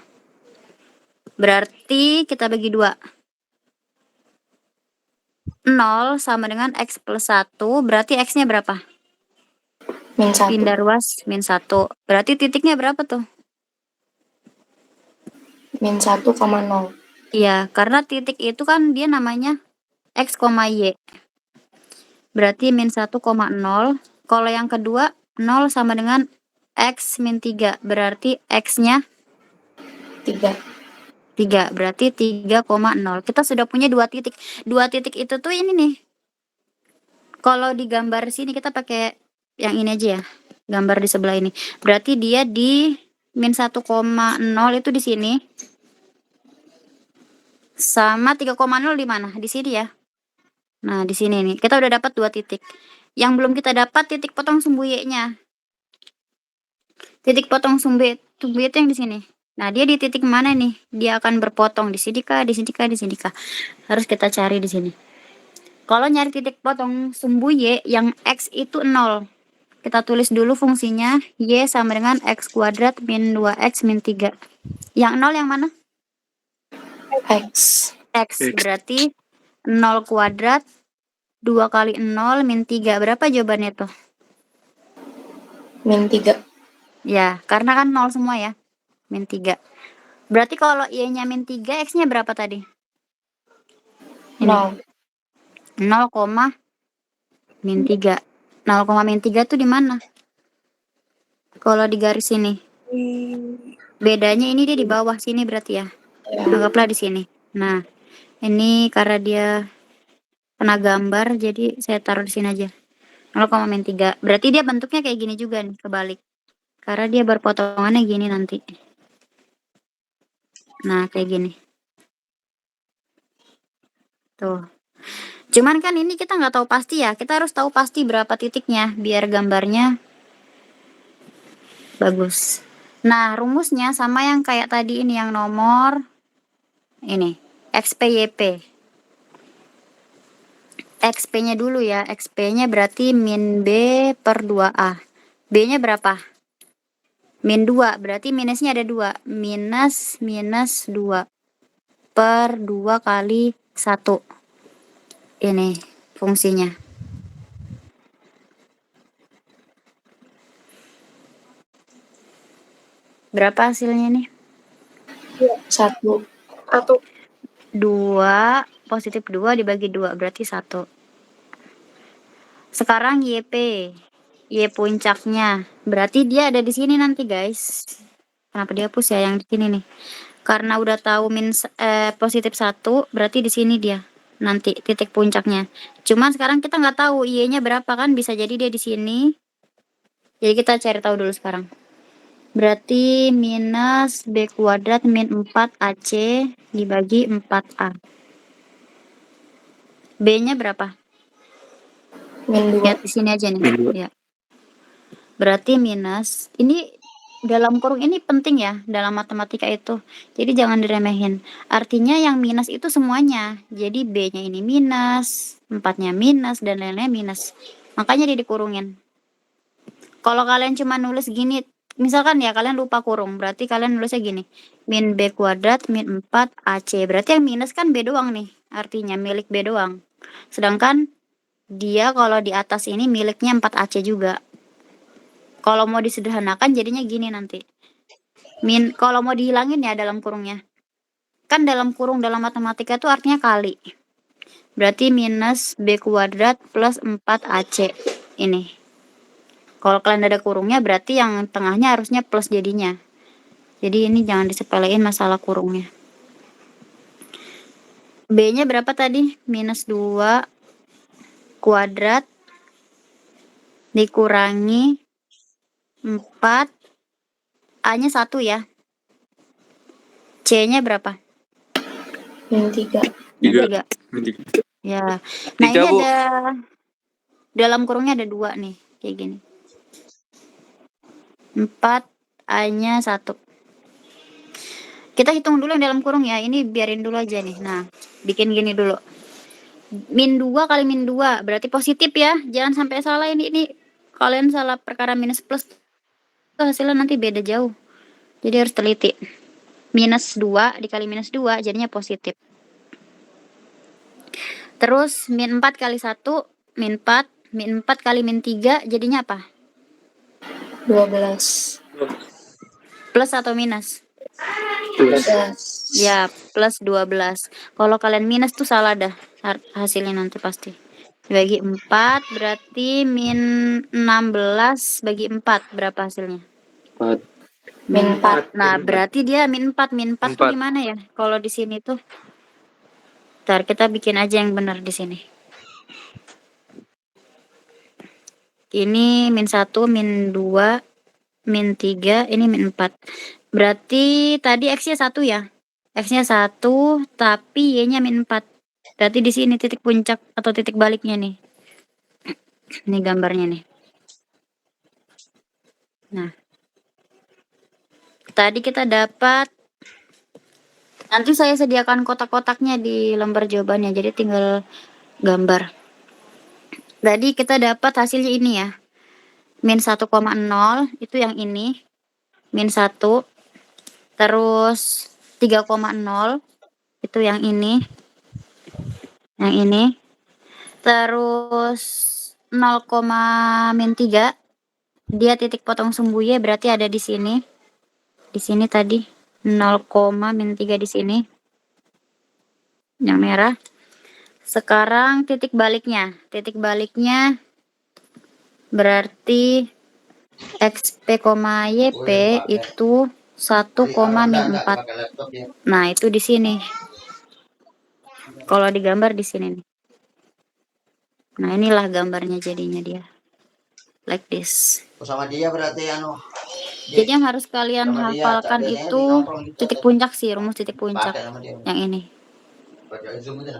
Berarti kita bagi 2. 0 sama dengan X plus 1. Berarti X-nya berapa? Min 1. Pindah ruas min 1. Berarti titiknya berapa tuh? Min 1,0. Iya, karena titik itu kan dia namanya X, Y. Berarti min 1,0. Kalau yang kedua, 0 sama dengan X min 3. Berarti X-nya 3. 3. Berarti 3,0. Kita sudah punya 2 titik. 2 titik itu tuh ini nih. Kalau di gambar sini kita pakai yang ini aja ya. Gambar di sebelah ini. Berarti dia di min 1,0 itu di sini. Sama 3,0 di mana? Di sini ya. Nah, di sini nih. Kita udah dapat 2 titik. Yang belum kita dapat titik potong sumbu Y-nya. Titik potong sumbu itu yang di sini. Nah, dia di titik mana nih? Dia akan berpotong di sini kah, di sini kah, di sini kah? Harus kita cari di sini. Kalau nyari titik potong sumbu Y yang X itu 0. Kita tulis dulu fungsinya. Y sama dengan X kuadrat min 2X min 3. Yang 0 yang mana? X. X. Berarti 0 kuadrat 2 kali 0 min 3. Berapa jawabannya tuh? Min 3. Ya, karena kan 0 semua ya. Min 3. Berarti kalau Y-nya min 3, X-nya berapa tadi? 0. 0, min 3. 0, min 3 tuh di mana? Kalau di garis ini. Bedanya ini dia di bawah sini berarti ya. Anggaplah di sini. Nah, ini karena dia kena gambar, jadi saya taruh di sini aja. 0, min 3. Berarti dia bentuknya kayak gini juga nih, kebalik. Karena dia berpotongannya gini nanti. Nah, kayak gini. Tuh. Cuman kan ini kita nggak tahu pasti ya. Kita harus tahu pasti berapa titiknya biar gambarnya bagus. Nah, rumusnya sama yang kayak tadi ini, yang nomor ini, XPYP. XP-nya dulu ya. XP-nya berarti min B per 2A. B-nya berapa? Min 2. Berarti minusnya ada 2. Minus 2 per 2 kali 1. Ini fungsinya. Berapa hasilnya nih? 1. 2, positif 2 dibagi 2, berarti 1. Sekarang YP. Y puncaknya. Berarti dia ada di sini nanti, guys. Kenapa dihapus ya yang di sini nih? Karena udah tahu positif 1, berarti di sini dia. Nanti titik puncaknya. Cuman sekarang kita nggak tahu Y-nya berapa kan, bisa jadi dia di sini. Jadi kita cari tahu dulu sekarang. Berarti minus B kuadrat min 4 AC dibagi 4A. B-nya berapa? Min 2. Lihat di sini aja nih. Min 2. Ya. Berarti minus. Ini dalam kurung ini penting ya dalam matematika itu. Jadi jangan diremehin. Artinya yang minus itu semuanya. Jadi B-nya ini minus, 4-nya minus, dan lain-lainnya minus. Makanya dia dikurungin. Kalau kalian cuma nulis gini, misalkan ya kalian lupa kurung, berarti kalian nulisnya gini. Min B kuadrat min 4 AC. Berarti yang minus kan B doang nih. Artinya milik B doang. Sedangkan dia kalau di atas ini miliknya 4 AC juga. Kalau mau disederhanakan jadinya gini nanti. Kalau mau dihilangin ya dalam kurungnya. Kan dalam kurung dalam matematika itu artinya kali. Berarti minus B kuadrat plus 4 AC. Ini. Kalau kalian ada kurungnya berarti yang tengahnya harusnya plus jadinya. Jadi ini jangan disepelein masalah kurungnya. B-nya berapa tadi? Minus 2 kuadrat dikurangi 4. A-nya 1 ya. C-nya berapa? Min 3. 3. Min 3. Ya. Nah, Tiga, ini Bu. ada dalam kurungnya ada 2 nih, kayak gini. 4, A-nya 1. Kita hitung dulu yang dalam kurung ya. Ini biarin dulu aja nih. Nah, bikin gini dulu. Min 2 kali min 2 berarti positif ya. Jangan sampai salah ini kalian salah perkara minus plus tuh hasilnya nanti beda jauh. Jadi harus teliti. Minus 2 dikali minus 2 jadinya positif. Terus min 4 kali 1 min 4. Min 4 kali min 3 jadinya apa? 12. Plus atau minus? Plus. 12. Ya, plus 12. Kalau kalian minus tuh salah dah hasilnya nanti pasti. Bagi 4 berarti min 16 bagi 4 berapa hasilnya? 4. Min 4. Nah, berarti dia min 4. Min 4 tuh 4. gimana ya? Kalau di sini tuh. Ntar kita bikin aja yang benar di sini. Ini min 1, min 2, min 3, ini min 4. Berarti tadi X-nya 1 ya? X-nya 1, tapi Y-nya min 4. Berarti di sini titik puncak atau titik baliknya nih. Ini gambarnya nih. Nah. Tadi kita dapat, nanti saya sediakan kotak-kotaknya di lembar jawabannya, jadi tinggal gambar. Tadi kita dapat hasilnya ini ya. Min 1,0 itu yang ini. Min 1. Terus 3,0 itu yang ini. Yang ini. Terus 0,-3 dia titik potong sumbu Y berarti ada di sini. Di sini tadi 0,-3 di sini. Yang merah. Sekarang titik baliknya. Titik baliknya berarti XP, YP itu 1,-4. Nah, itu di sini. Kalau digambar di sini nih. Nah, inilah gambarnya jadinya dia. Like this. Sama dia berarti Jadi yang harus kalian Sama dia, hafalkan biasanya itu di nongkrong gitu. titik puncak sih, rumus titik puncak. pakai sama dia. Yang ini. Pakai Zoom aja.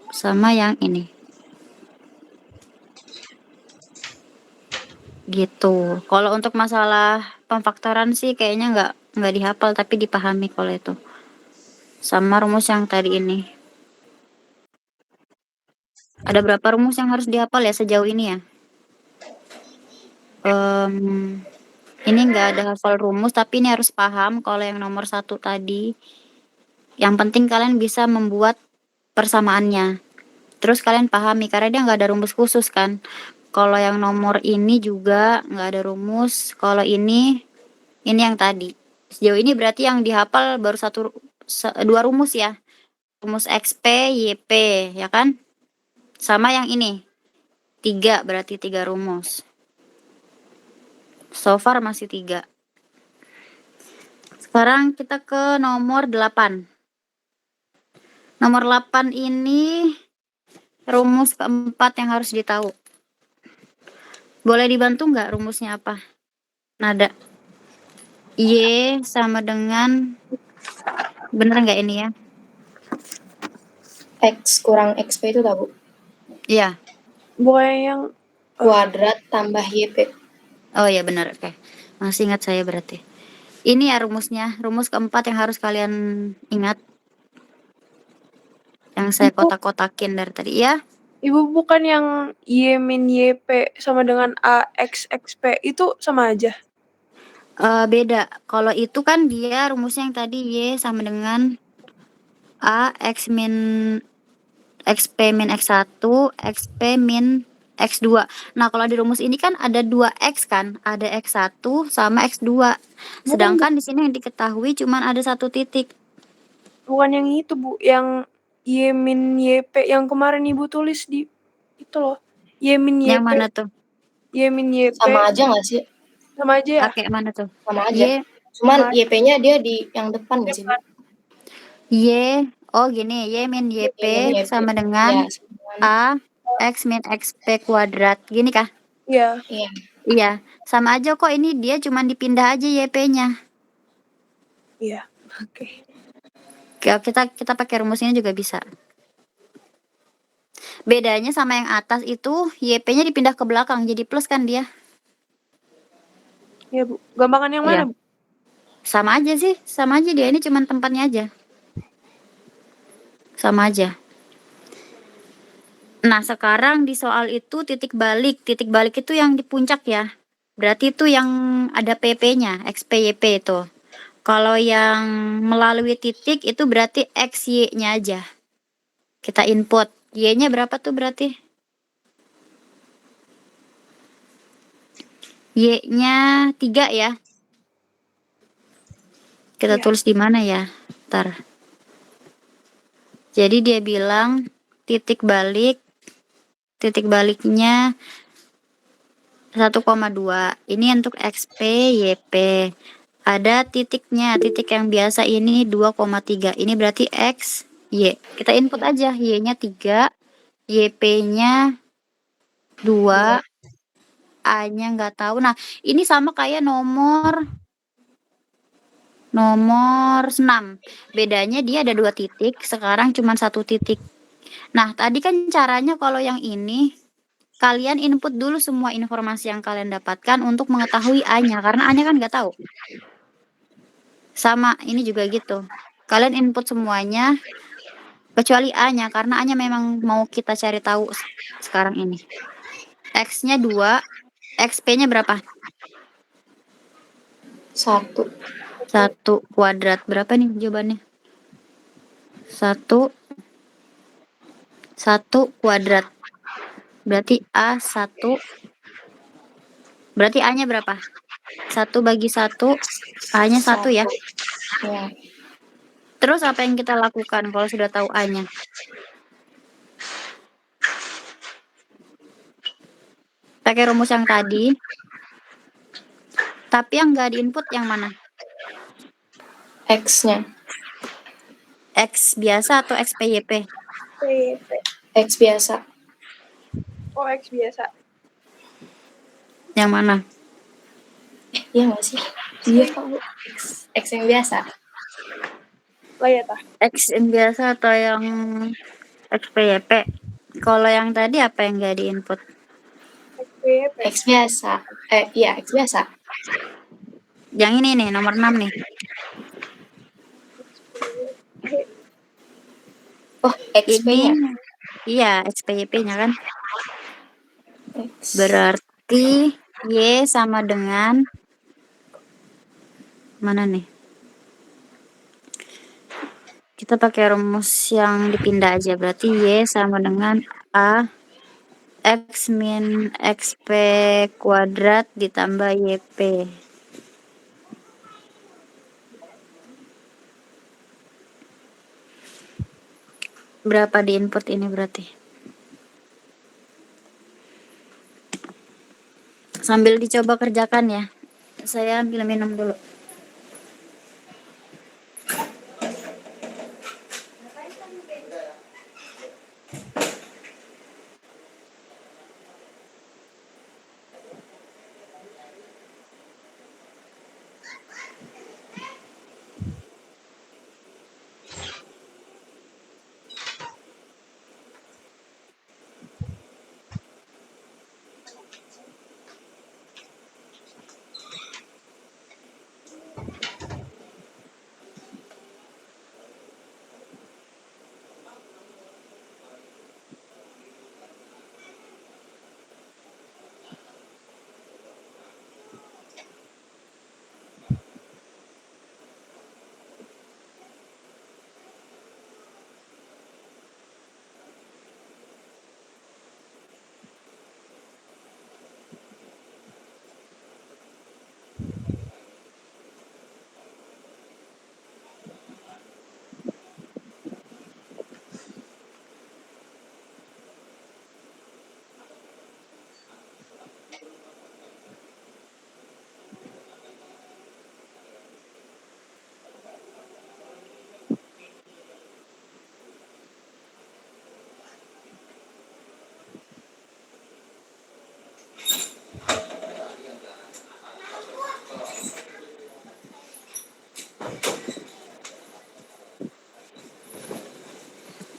Sama yang ini. Gitu. Kalau untuk masalah pemfaktoran sih kayaknya nggak dihafal tapi dipahami kalau itu. Sama rumus yang tadi ini. Ada berapa rumus yang harus dihafal ya sejauh ini ya? Ini nggak ada hafal rumus tapi ini harus paham kalau yang nomor 1 tadi. Yang penting kalian bisa membuat persamaannya. Terus kalian pahami karena dia nggak ada rumus khusus kan. Kalau yang nomor ini juga nggak ada rumus. Kalau ini yang tadi. Sejauh ini berarti yang dihafal baru dua rumus ya. Rumus XP, YP, ya kan? Sama yang ini. 3, berarti 3 rumus. So far masih 3. Sekarang kita ke nomor 8. Nomor 8 ini rumus keempat yang harus ditahu. Boleh dibantu nggak rumusnya apa? Nada. Y sama dengan, bener nggak ini ya? X kurang XP itu tahu. Iya. Bukan yang Kuadrat tambah YP. Oh iya benar, oke. Masih ingat saya berarti. Ini ya rumusnya, rumus keempat yang harus kalian ingat. Yang saya kotak-kotakin dari tadi ya. Ibu bukan yang Y min YP sama dengan AX XP itu sama aja. Beda. Kalau itu kan dia rumusnya yang tadi Y sama dengan A X min XP min X1, XP min X2. Nah, kalau di rumus ini kan ada 2X kan, ada X1 sama X2. Sedangkan di sini yang diketahui cuman ada 1 titik. Bukan yang itu, Bu, yang Y min YP yang kemarin Ibu tulis di itu loh. Y min YP. Yang mana tuh? Y min YP. Sama aja nggak sih? Sama aja ya? Pakai mana tuh? Sama aja. Y, Cuman YP-nya dia di yang depan nggak sih? Bu? Y, oh gini, Y min YP Y min YP. sama dengan Ya, sama. A X min XP kuadrat. Gini kah? Iya. Iya. Iya, sama aja kok, ini dia cuman dipindah aja YP-nya. Iya. Oke. Kita pakai rumus ini juga bisa. Bedanya sama yang atas itu YP-nya dipindah ke belakang jadi plus kan dia. Iya, Bu. Gampangan yang mana, Iya. Bu? Sama aja sih, sama aja dia, ini cuman tempatnya aja. Sama aja. Nah, sekarang di soal itu titik balik itu yang di puncak ya. Berarti itu yang ada PP-nya, XPYP itu. Kalau yang melalui titik itu berarti XY-nya aja. Kita input. Y-nya berapa tuh berarti? Y-nya 3 ya. Kita Iya. tulis di mana ya? Ntar. Jadi dia bilang titik baliknya 1,2. Ini untuk XP, YP. Ada titiknya, titik yang biasa ini 2,3. Ini berarti X, Y. Kita input aja, Y-nya 3, YP-nya 2, A-nya nggak tahu. Nah, ini sama kayak nomor 6. Bedanya dia ada 2 titik, sekarang cuma 1 titik. Nah, tadi kan caranya kalau yang ini, kalian input dulu semua informasi yang kalian dapatkan untuk mengetahui A-nya, karena A-nya kan nggak tahu. Sama, ini juga gitu. Kalian input semuanya, kecuali A-nya, karena A-nya memang mau kita cari tahu sekarang ini. X-nya 2, XP-nya berapa? 1. 1 kuadrat. Berapa nih jawabannya? 1 kuadrat. Berarti A1. Berarti A-nya berapa? 1 bagi 1, A-nya 1 ya. Ya. Terus apa yang kita lakukan kalau sudah tahu A-nya? Pakai rumus yang tadi. Tapi yang nggak diinput yang mana? X-nya. X biasa atau XPYP? YP. X biasa. Oh, X biasa. Yang mana? Iya nggak sih? Iya tahu. X yang biasa. Lah ya, tah. X yang biasa atau yang XPYP? Kalau yang tadi apa yang nggak diinput? YP. X biasa. Iya X biasa. Yang ini nih, nomor 6 nih. Oh, XP-nya. Ini, iya, XPYP-nya kan. X. Berarti Y sama dengan, mana nih? Kita pakai rumus yang dipindah aja. Berarti Y sama dengan A X min XP kuadrat ditambah YP. Berapa di input ini berarti? Sambil dicoba kerjakan ya. Saya ambil minum dulu.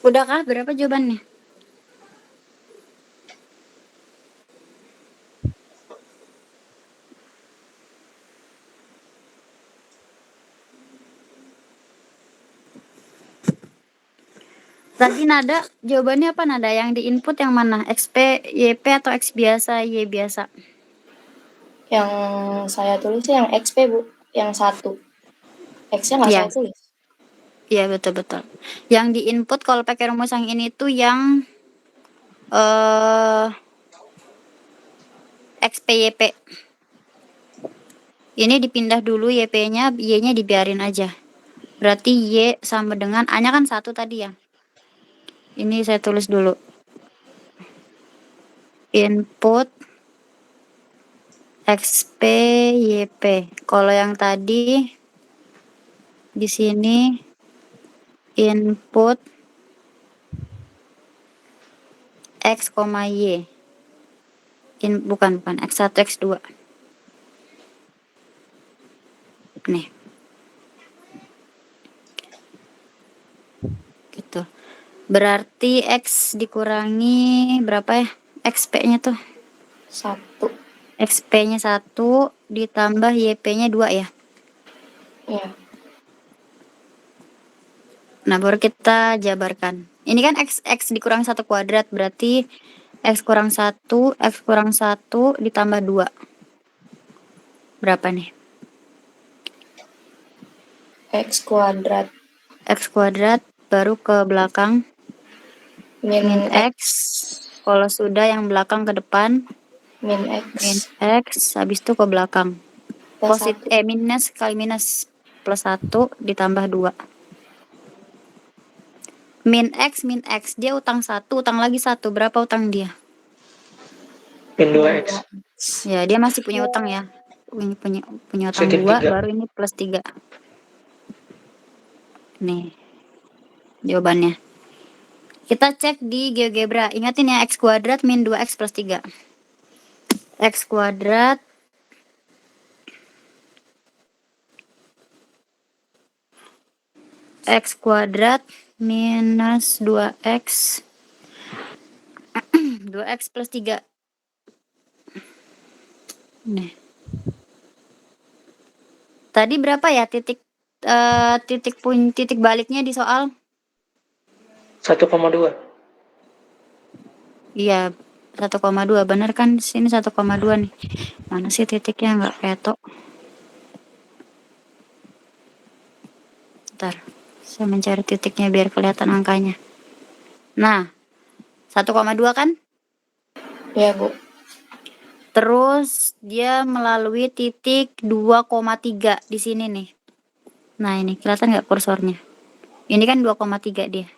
Udahkah? Berapa jawabannya? Tadi nada jawabannya apa nada? Yang di input yang mana? XP, YP atau X biasa, Y biasa? Yang saya tulis yang XP, Bu. Yang 1. X-nya nggak Iya. saya tulis. Iya betul-betul. Yang di input kalau pakai rumus yang ini tuh yang XPYP. Ini dipindah dulu YP-nya, Y-nya dibiarin aja. Berarti Y sama dengan A-nya kan 1 tadi ya. Ini saya tulis dulu. Input XPYP. Kalau yang tadi di sini input X, Y. Bukan X1, X2. Nih. Gitu. Berarti X dikurangi berapa ya? XP-nya tuh. 1. XP-nya 1 ditambah YP-nya 2 ya. Iya. Nah, baru kita jabarkan. Ini kan X dikurang 1 kuadrat, berarti X kurang 1 ditambah 2. Berapa nih? X kuadrat X kuadrat baru ke belakang min min X. Kalau sudah yang belakang ke depan min min X X, habis itu ke belakang. plus 1. Minus kali minus plus 1 ditambah 2. Min X, dia utang 1, utang lagi 1. Berapa utang dia? Min 2X. Ya, dia masih punya utang ya. Punya utang Positif 2, 3. baru ini plus 3. Nih, jawabannya. Kita cek di GeoGebra. Ingatin ya, X kuadrat min 2X plus 3. X kuadrat X kuadrat minus 2X 2X plus 3. Nih. Tadi berapa ya titik baliknya di soal? 1,2. Iya, 1,2. Bener kan? Sini 1,2 nih. Mana sih titiknya? Nggak ketok. Ntar, saya mencari titiknya biar kelihatan angkanya. Nah, 1,2 kan? Iya, Bu. Terus dia melalui titik 2,3 di sini nih. Nah, ini kelihatan nggak kursornya? Ini kan 2,3 dia.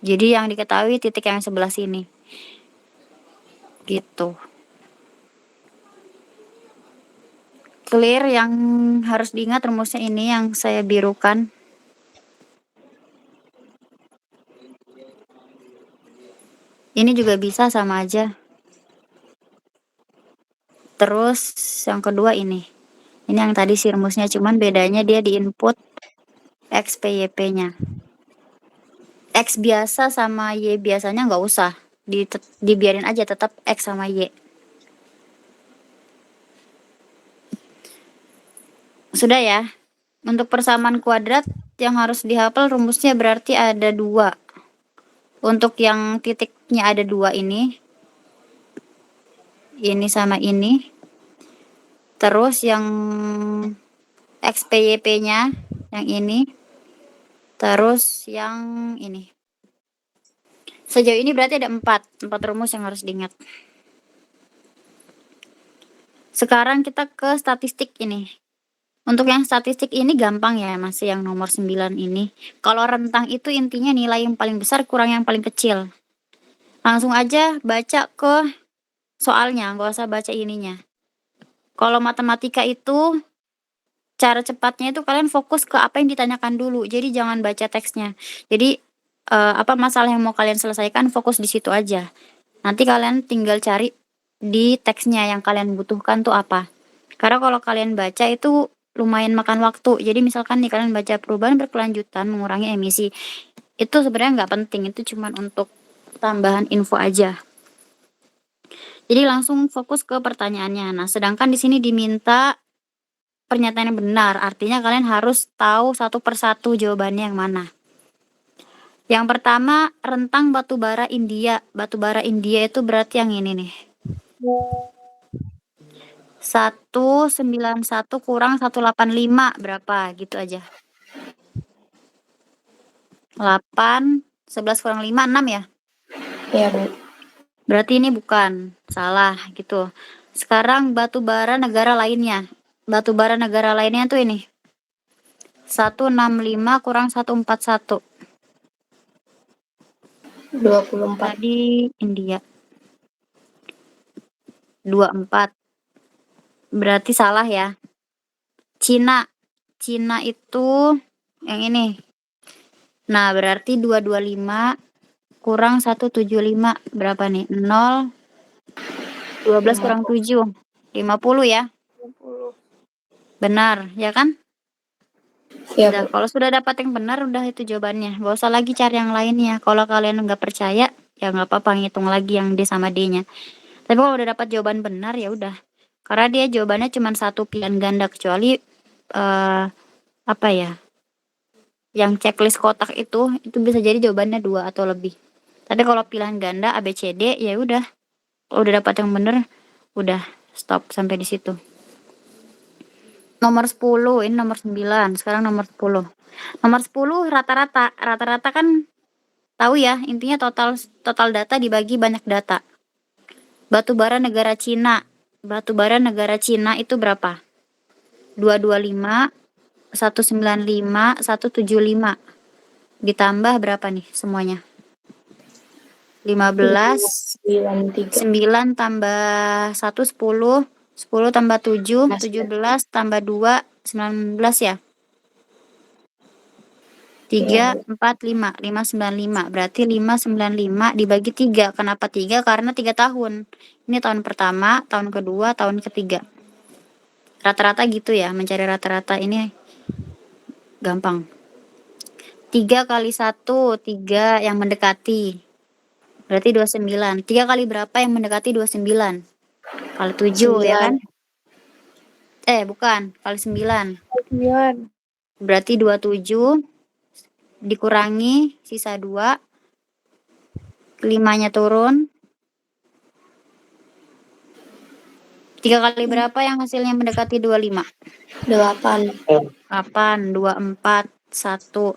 Jadi yang diketahui titik yang sebelah sini. Gitu. Clear, yang harus diingat rumusnya ini yang saya birukan. Ini juga bisa sama aja. Terus yang kedua ini. Ini yang tadi sih rumusnya, cuman bedanya dia di input X, P, Y, P-nya. X biasa sama Y biasanya nggak usah. Dibiarin aja tetap X sama Y. Sudah ya. Untuk persamaan kuadrat yang harus dihafal rumusnya berarti ada 2. Untuk yang titiknya ada 2 ini sama ini. Terus yang XPYP-nya yang ini. Terus yang ini. Sejauh ini berarti ada 4 rumus yang harus diingat. Sekarang kita ke statistik ini. Untuk yang statistik ini gampang ya, masih yang nomor 9 ini. Kalau rentang itu intinya nilai yang paling besar kurang yang paling kecil. Langsung aja baca ke soalnya, nggak usah baca ininya. Kalau matematika itu cara cepatnya itu kalian fokus ke apa yang ditanyakan dulu. Jadi jangan baca teksnya. Jadi apa masalah yang mau kalian selesaikan, fokus di situ aja. Nanti kalian tinggal cari di teksnya yang kalian butuhkan tuh apa. Karena kalau kalian baca itu lumayan makan waktu. Jadi misalkan nih kalian baca perubahan berkelanjutan mengurangi emisi. Itu sebenarnya nggak penting, itu cuma untuk tambahan info aja. Jadi langsung fokus ke pertanyaannya. Nah, sedangkan di sini diminta pernyataan yang benar. Artinya kalian harus tahu satu persatu jawabannya yang mana. Yang pertama, rentang batubara India. Batubara India itu berarti yang ini nih. 191 kurang 185 berapa? Gitu aja. 8, 11 kurang 5, 6 ya? Iya, Bu. Berarti ini bukan, salah gitu. Sekarang batubara negara lainnya. Batubara negara lainnya tuh ini. 165 kurang 141. 24. Tadi India. 24. Berarti salah ya. Cina. Cina itu yang ini. Nah, berarti 225 kurang 175 berapa nih? 0, 12 kurang 7, 50 ya? 20. Benar, ya kan? Iya, Udah, Bu. kalau sudah dapat yang benar, udah itu jawabannya. Gak usah lagi cari yang lainnya. Kalau kalian nggak percaya, ya nggak apa-apa, ngitung lagi yang D sama D-nya. Tapi kalau udah dapat jawaban benar, ya udah. Karena dia jawabannya cuma satu pilihan ganda, kecuali apa ya? Yang checklist kotak itu bisa jadi jawabannya 2 atau lebih. Tapi kalau pilihan ganda A, B, C, D, ya udah. Kalau udah dapat yang benar, udah stop sampai di situ. Nomor 10, ini nomor 9, sekarang nomor 10. Nomor 10 rata-rata. Rata-rata kan tahu ya, intinya total data dibagi banyak data. Batubara negara Cina. Batubara negara Cina itu berapa? 225, 195, 175. Ditambah berapa nih semuanya? 15, 93. 9 tambah 1, 10, 10 tambah 7, 17 tambah 2, 19 ya? 3, 4, 5, 595. Berarti 595 dibagi 3. Kenapa 3? Karena 3 tahun. Ini tahun pertama, tahun kedua, tahun ketiga. Rata-rata gitu ya, mencari rata-rata ini gampang. 3 kali 1, 3 yang mendekati. Berarti 29. 3 kali berapa yang mendekati 29? Kali 7 ya kan? Bukan, kali 9. 9. Berarti 27 dikurangi sisa 2. 5-nya turun. 3 kali berapa yang hasilnya mendekati 25? 8. 8, 2, 4, 1.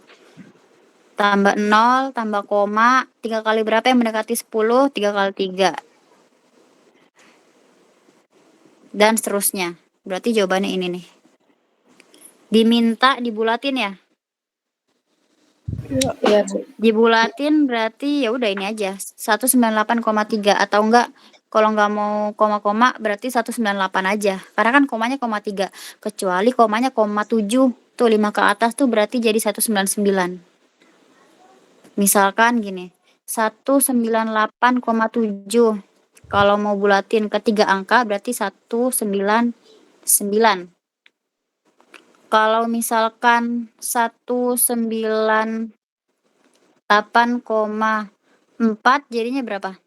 Tambah 0, tambah koma. 3 kali berapa yang mendekati 10? 3 kali 3. Dan seterusnya. Berarti jawabannya ini nih. Diminta dibulatin ya. Iya, Bu. Dibulatin berarti ya udah ini aja 198,3 atau enggak kalau nggak mau koma-koma berarti 198 aja. Karena kan komanya koma 3. Kecuali komanya koma 7. Tuh 5 ke atas tuh berarti jadi 199. Misalkan gini. 198,7. Kalau mau bulatin ke 3 angka berarti 199. Kalau misalkan 198,4 jadinya berapa?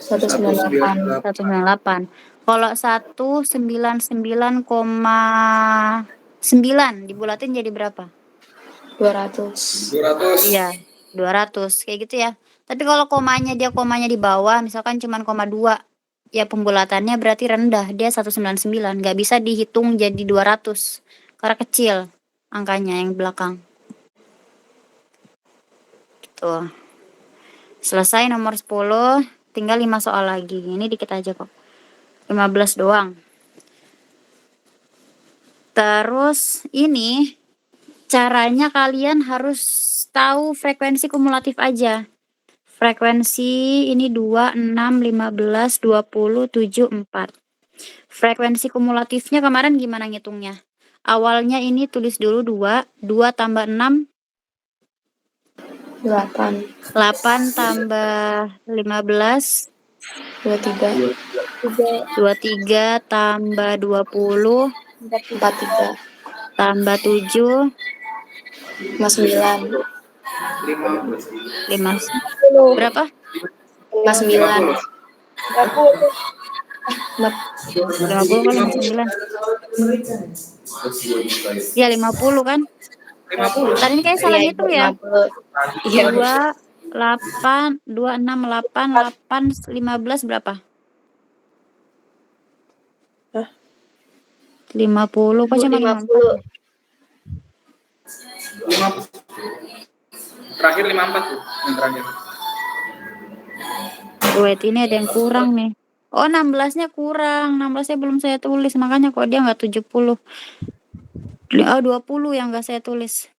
198. 198. Kalau 199,9 dibulatin jadi berapa? 200. Iya, 200 kayak gitu ya. Tapi kalau komanya di bawah, misalkan cuman koma 2, ya pembulatannya berarti rendah, dia 199, nggak bisa dihitung jadi 200 karena kecil angkanya yang belakang. Tuh. Selesai nomor 10, tinggal 5 soal lagi. Ini dikit aja kok. 15 doang. Terus ini caranya kalian harus tahu frekuensi kumulatif aja. Frekuensi ini 2, 6, 15, 20, 7, 4. Frekuensi kumulatifnya kemarin gimana ngitungnya? Awalnya ini tulis dulu 2, 2 tambah 6, 8. 8 tambah 15, 23. 23 tambah 20, 43. tambah 7, 59. 5, berapa? 59. 50 kali 59. Ya 50 kan? Tadi ini kayak salah ngitung ya. 2, 8, 2, 6, 8, 8, 15 berapa? 50, kok cuma 54? 50. Terakhir 54 tuh, yang terakhir. Wait, ini ada yang kurang nih. Oh, 16-nya kurang. 16-nya belum saya tulis, makanya kok dia nggak 70. Oh, 20 yang nggak saya tulis.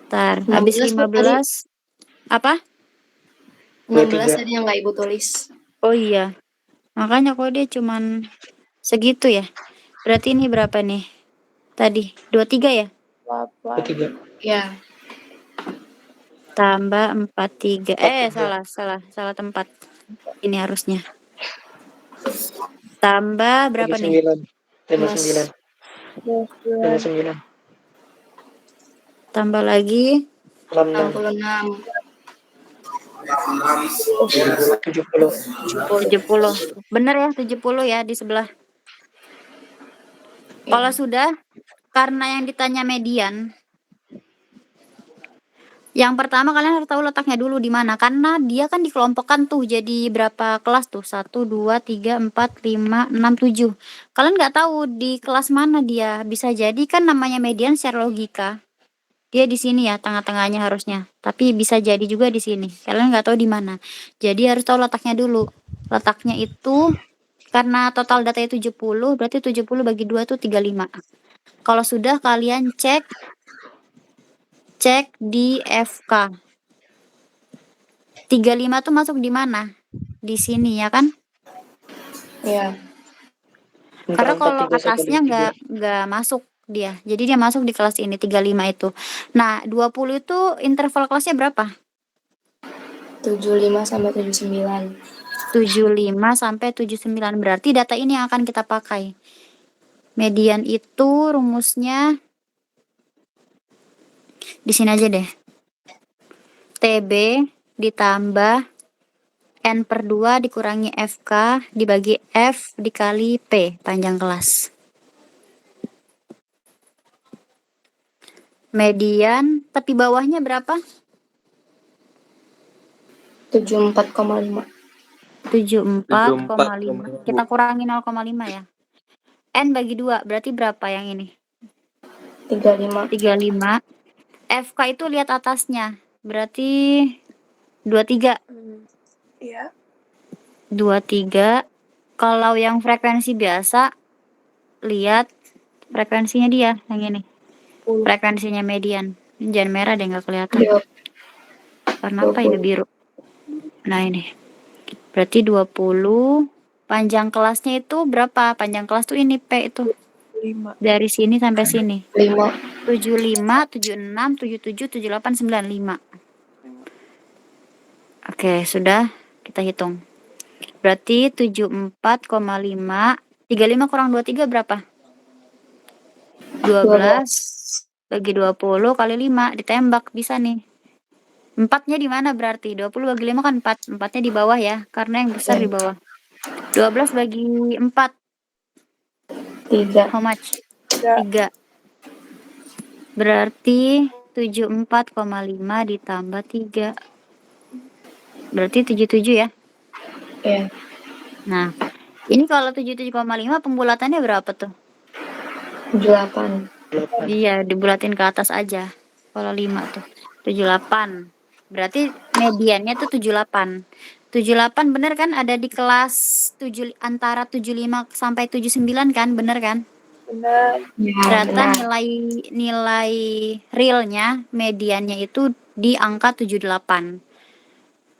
Ntar, habis 15. Apa? 16 tadi yang nggak Ibu tulis. Oh iya. Makanya kok dia cuman segitu ya. Berarti ini berapa nih? Tadi 23 ya? 23. Ya. Tambah 43. Salah tempat. Ini harusnya. Tambah berapa nih? 59. 59. Tambah lagi 66. 70. 70. Bener ya, 70 ya di sebelah. Kalau sudah, karena yang ditanya median, yang pertama kalian harus tahu letaknya dulu di mana, karena dia kan dikelompokkan tuh jadi berapa kelas tuh, 1, 2, 3, 4, 5, 6, 7. Kalian nggak tahu di kelas mana dia, bisa jadi kan namanya median secara logika dia di sini ya, tengah-tengahnya harusnya, tapi bisa jadi juga di sini, kalian nggak tahu di mana. Jadi harus tahu letaknya dulu. Letaknya itu karena total datanya 70, berarti 70 bagi 2 tuh 35. Kalau sudah kalian cek di FK. 35 tuh masuk di mana? Di sini ya kan? Iya. Karena kalau atasnya nggak masuk dia. Jadi dia masuk di kelas ini 35 itu. Nah, 20 itu interval kelasnya berapa? 75 sampai 79. 75 sampai 79. Berarti data ini yang akan kita pakai. Median itu rumusnya di sini aja deh. TB ditambah N per 2 dikurangi FK dibagi F dikali P panjang kelas. Median, tapi bawahnya berapa? 74,5. 74,5. Kita kurangi 0,5 ya. N bagi 2 berarti berapa yang ini? 35. 35. FK itu lihat atasnya. Berarti 23. Iya. 23. Kalau yang frekuensi biasa, lihat frekuensinya dia, yang ini. Frekuensinya median. Jangan merah deh, nggak kelihatan. Dua- Warna apa ya, 20. biru. Nah ini. Berarti 20. Panjang kelasnya itu berapa? Panjang kelas tuh ini P itu. 5. Dari sini sampai sini. 5. 75, 76, 77, 78, 95. Oke, sudah. Kita hitung. Berarti 74,5. 35 kurang 23 berapa? 12 bagi 20 kali 5 ditembak, bisa nih. 4-nya di mana berarti? 20 bagi 5 kan 4. 4-nya di bawah ya, karena yang besar di bawah. 12 bagi 4, 3. how much? 3. 3. Berarti 74,5 ditambah 3. Berarti 77 ya. Ya. Nah, ini kalau 77,5 pembulatannya berapa tuh? 8. 8. Iya, dibulatin ke atas aja. Kalau 5 tuh 78. Berarti mediannya tuh 78. 78 bener kan, ada di kelas antara 75 sampai 79 kan, bener kan? Benar. Ya, Ternyata benar. nilai realnya mediannya itu di angka 78.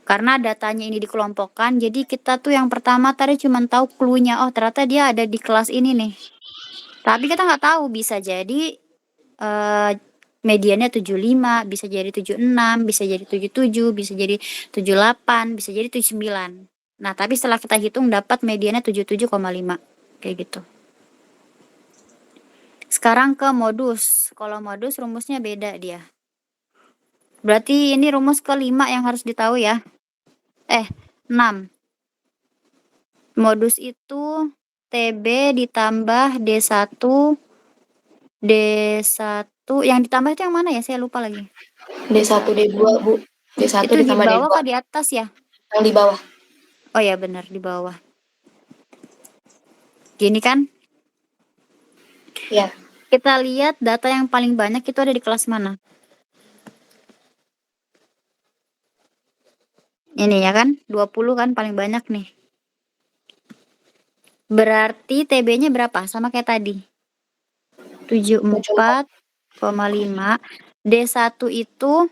Karena datanya ini dikelompokkan, jadi kita tuh yang pertama tadi cuma tahu clue-nya, oh ternyata dia ada di kelas ini nih. Tapi kita nggak tahu, bisa jadi mediannya 75, bisa jadi 76, bisa jadi 77, bisa jadi 78, bisa jadi 79. Nah, tapi setelah kita hitung dapat mediannya 77,5. Kayak gitu. Sekarang ke modus. Kalau modus rumusnya beda dia. Berarti ini rumus kelima yang harus ditahu ya. 6. Modus itu TB ditambah D1 yang ditambah itu yang mana ya? Saya lupa lagi. D1, D2, Bu. D1 Itu di ditambah bawah D2. kah di atas ya? Yang di bawah. Oh ya benar, di bawah. Gini kan? Ya. Kita lihat data yang paling banyak itu ada di kelas mana? Ini ya kan? 20 kan paling banyak nih. Berarti TB-nya berapa? Sama kayak tadi. 74,5. D1 itu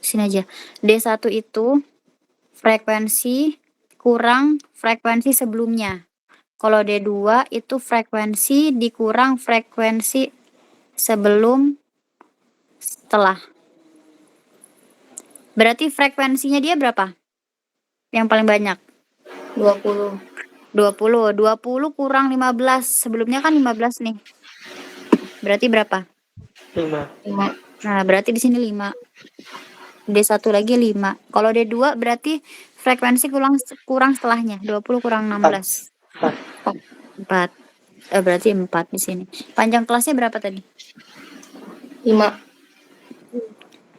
sini aja. D1 itu frekuensi kurang frekuensi sebelumnya. Kalau D2 itu frekuensi dikurang frekuensi sebelum setelah. Berarti frekuensinya dia berapa? Yang paling banyak? 20. 20. 20 kurang 15. Sebelumnya kan 15 nih. Berarti berapa? 5. 5. Nah, berarti di sini 5. D1 lagi 5. Kalau D2 berarti frekuensi kurang setelahnya. 20 kurang 16. 4. Berarti 4 di sini. Panjang kelasnya berapa tadi? 5.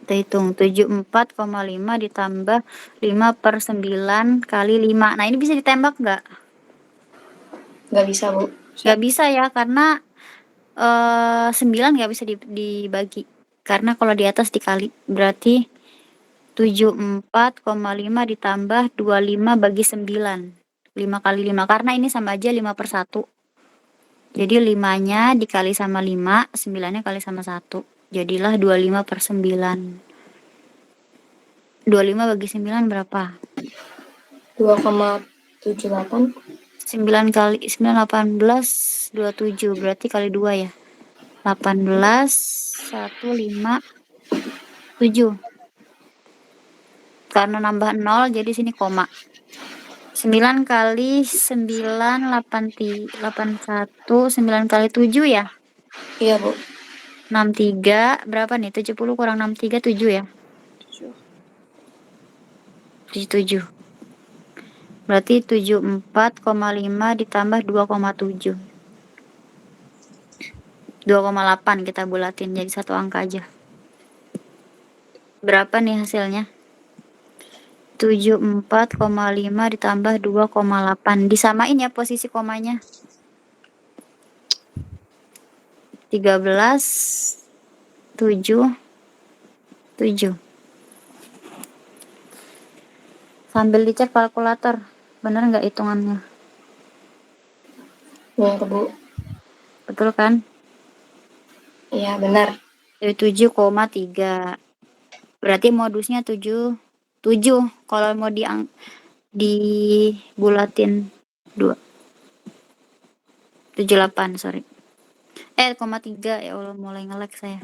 Kita hitung 74,5 ditambah 5/9 kali 5. Nah, ini bisa ditembak nggak? Nggak bisa, Bu. Nggak bisa ya, karena 9 nggak bisa dibagi. Karena kalau di atas dikali. Berarti 74,5 ditambah 25 bagi 9. 5 kali 5. Karena ini sama aja 5/1. Jadi 5-nya dikali sama 5, 9-nya kali sama 1. Jadilah 25/9. 25 bagi 9 berapa? 2,78. 9 kali 9, 18, 27. Berarti kali 2 ya. 18, 1, 5, 7. Karena nambah 0, jadi sini koma. 9 kali 9, 81, 9 kali 7 ya? Iya, Bu. 63, berapa nih? 70 kurang 63, 7 ya? 77. Berarti 74,5 ditambah 2,7. 2,8 kita bulatin jadi satu angka aja. Berapa nih hasilnya? 74,5 ditambah 2,8. Disamain ya posisi komanya. 13, 7, 7. Sambil dicek kalkulator. Bener nggak hitungannya? Benar, Bu. Betul kan? Iya, benar. 7,3. Berarti modusnya 7 kalau mau dibulatin 78, sorry. 0,3, ya Allah mulai nge-lag saya.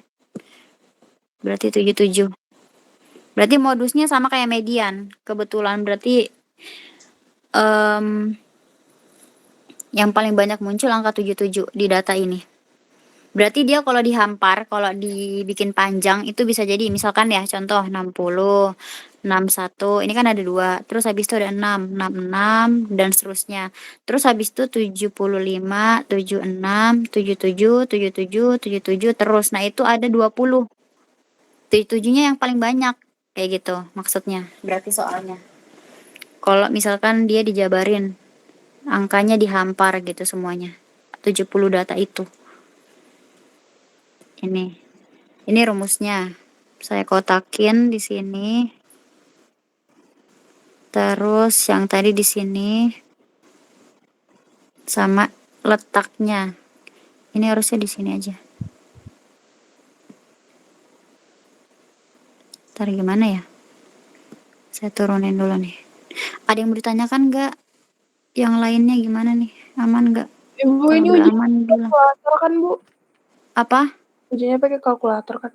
Berarti 77. Berarti modusnya sama kayak median. Kebetulan berarti yang paling banyak muncul angka 77 di data ini. Berarti dia kalau dihampar, kalau dibikin panjang itu bisa jadi misalkan ya contoh 60, 61, ini kan ada 2, terus habis itu ada 6, 66 dan seterusnya. Terus habis itu 75, 76, 77, 77, 77 terus. Nah, itu ada 20. 77-nya yang paling banyak kayak gitu maksudnya. Berarti soalnya. Kalau misalkan dia dijabarin angkanya dihampar gitu semuanya. 70 data itu. Ini rumusnya. Saya kotakin di sini. Terus yang tadi di sini sama letaknya. Ini harusnya di sini aja. Ntar gimana ya? Saya turunin dulu nih. Ada yang mau ditanyakan nggak? Yang lainnya gimana nih? Aman nggak? Ibu Kalau ini nggak ujian aman bilang. kalkulator kan Bu? Apa? Ujiannya pakai kalkulator kan?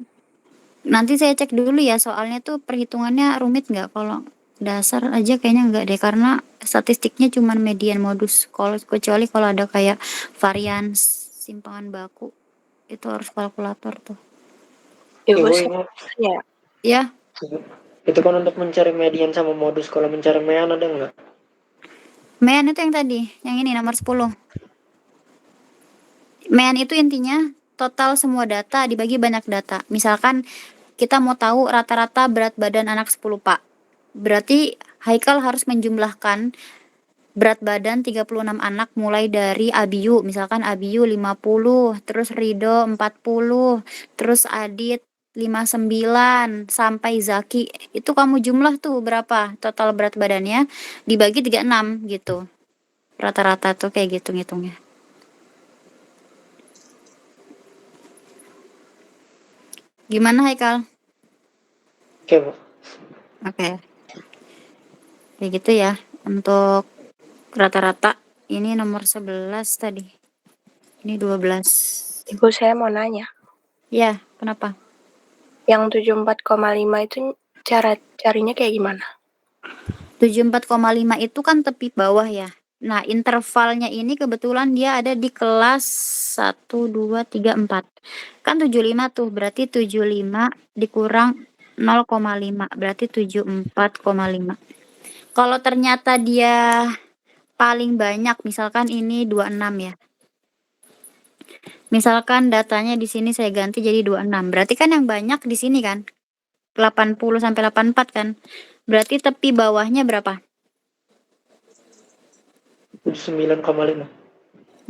Nanti saya cek dulu ya, soalnya tuh perhitungannya rumit nggak? Kalau dasar aja kayaknya nggak deh, karena statistiknya cuma median modus. Kecuali kalau ada kayak varian simpangan baku, itu harus kalkulator tuh. Ibu Ibu sih ini ya. Ya, itu kan untuk mencari median sama modus. Kalau mencari mean ada nggak? mean itu yang tadi, yang ini nomor 10. Mean itu intinya total semua data dibagi banyak data. Misalkan kita mau tahu rata-rata berat badan anak 10 Pak. Berarti Haikal harus menjumlahkan berat badan 36 anak mulai dari Abiyu, misalkan Abiyu 50, terus Rido 40, terus Adit 59 sampai Zaki. Itu kamu jumlah tuh berapa total berat badannya dibagi 36 gitu. Rata-rata tuh kayak gitu ngitungnya. Gimana Haikal? Oke, Bu. Oke. Kayak gitu ya. Untuk rata-rata ini nomor 11 tadi. Ini 12. Ibu saya mau nanya. Ya, kenapa? Yang 74,5 itu cara carinya kayak gimana? 74,5 itu kan tepi bawah ya. Nah, intervalnya ini kebetulan dia ada di kelas 1, 2, 3, 4. Kan 75 tuh, berarti 75 dikurang 0,5, berarti 74,5. Kalau ternyata dia paling banyak, misalkan ini 26 ya. Misalkan datanya di sini saya ganti jadi 26. Berarti kan yang banyak di sini kan 80 sampai 84 kan. Berarti tepi bawahnya berapa? 79,5.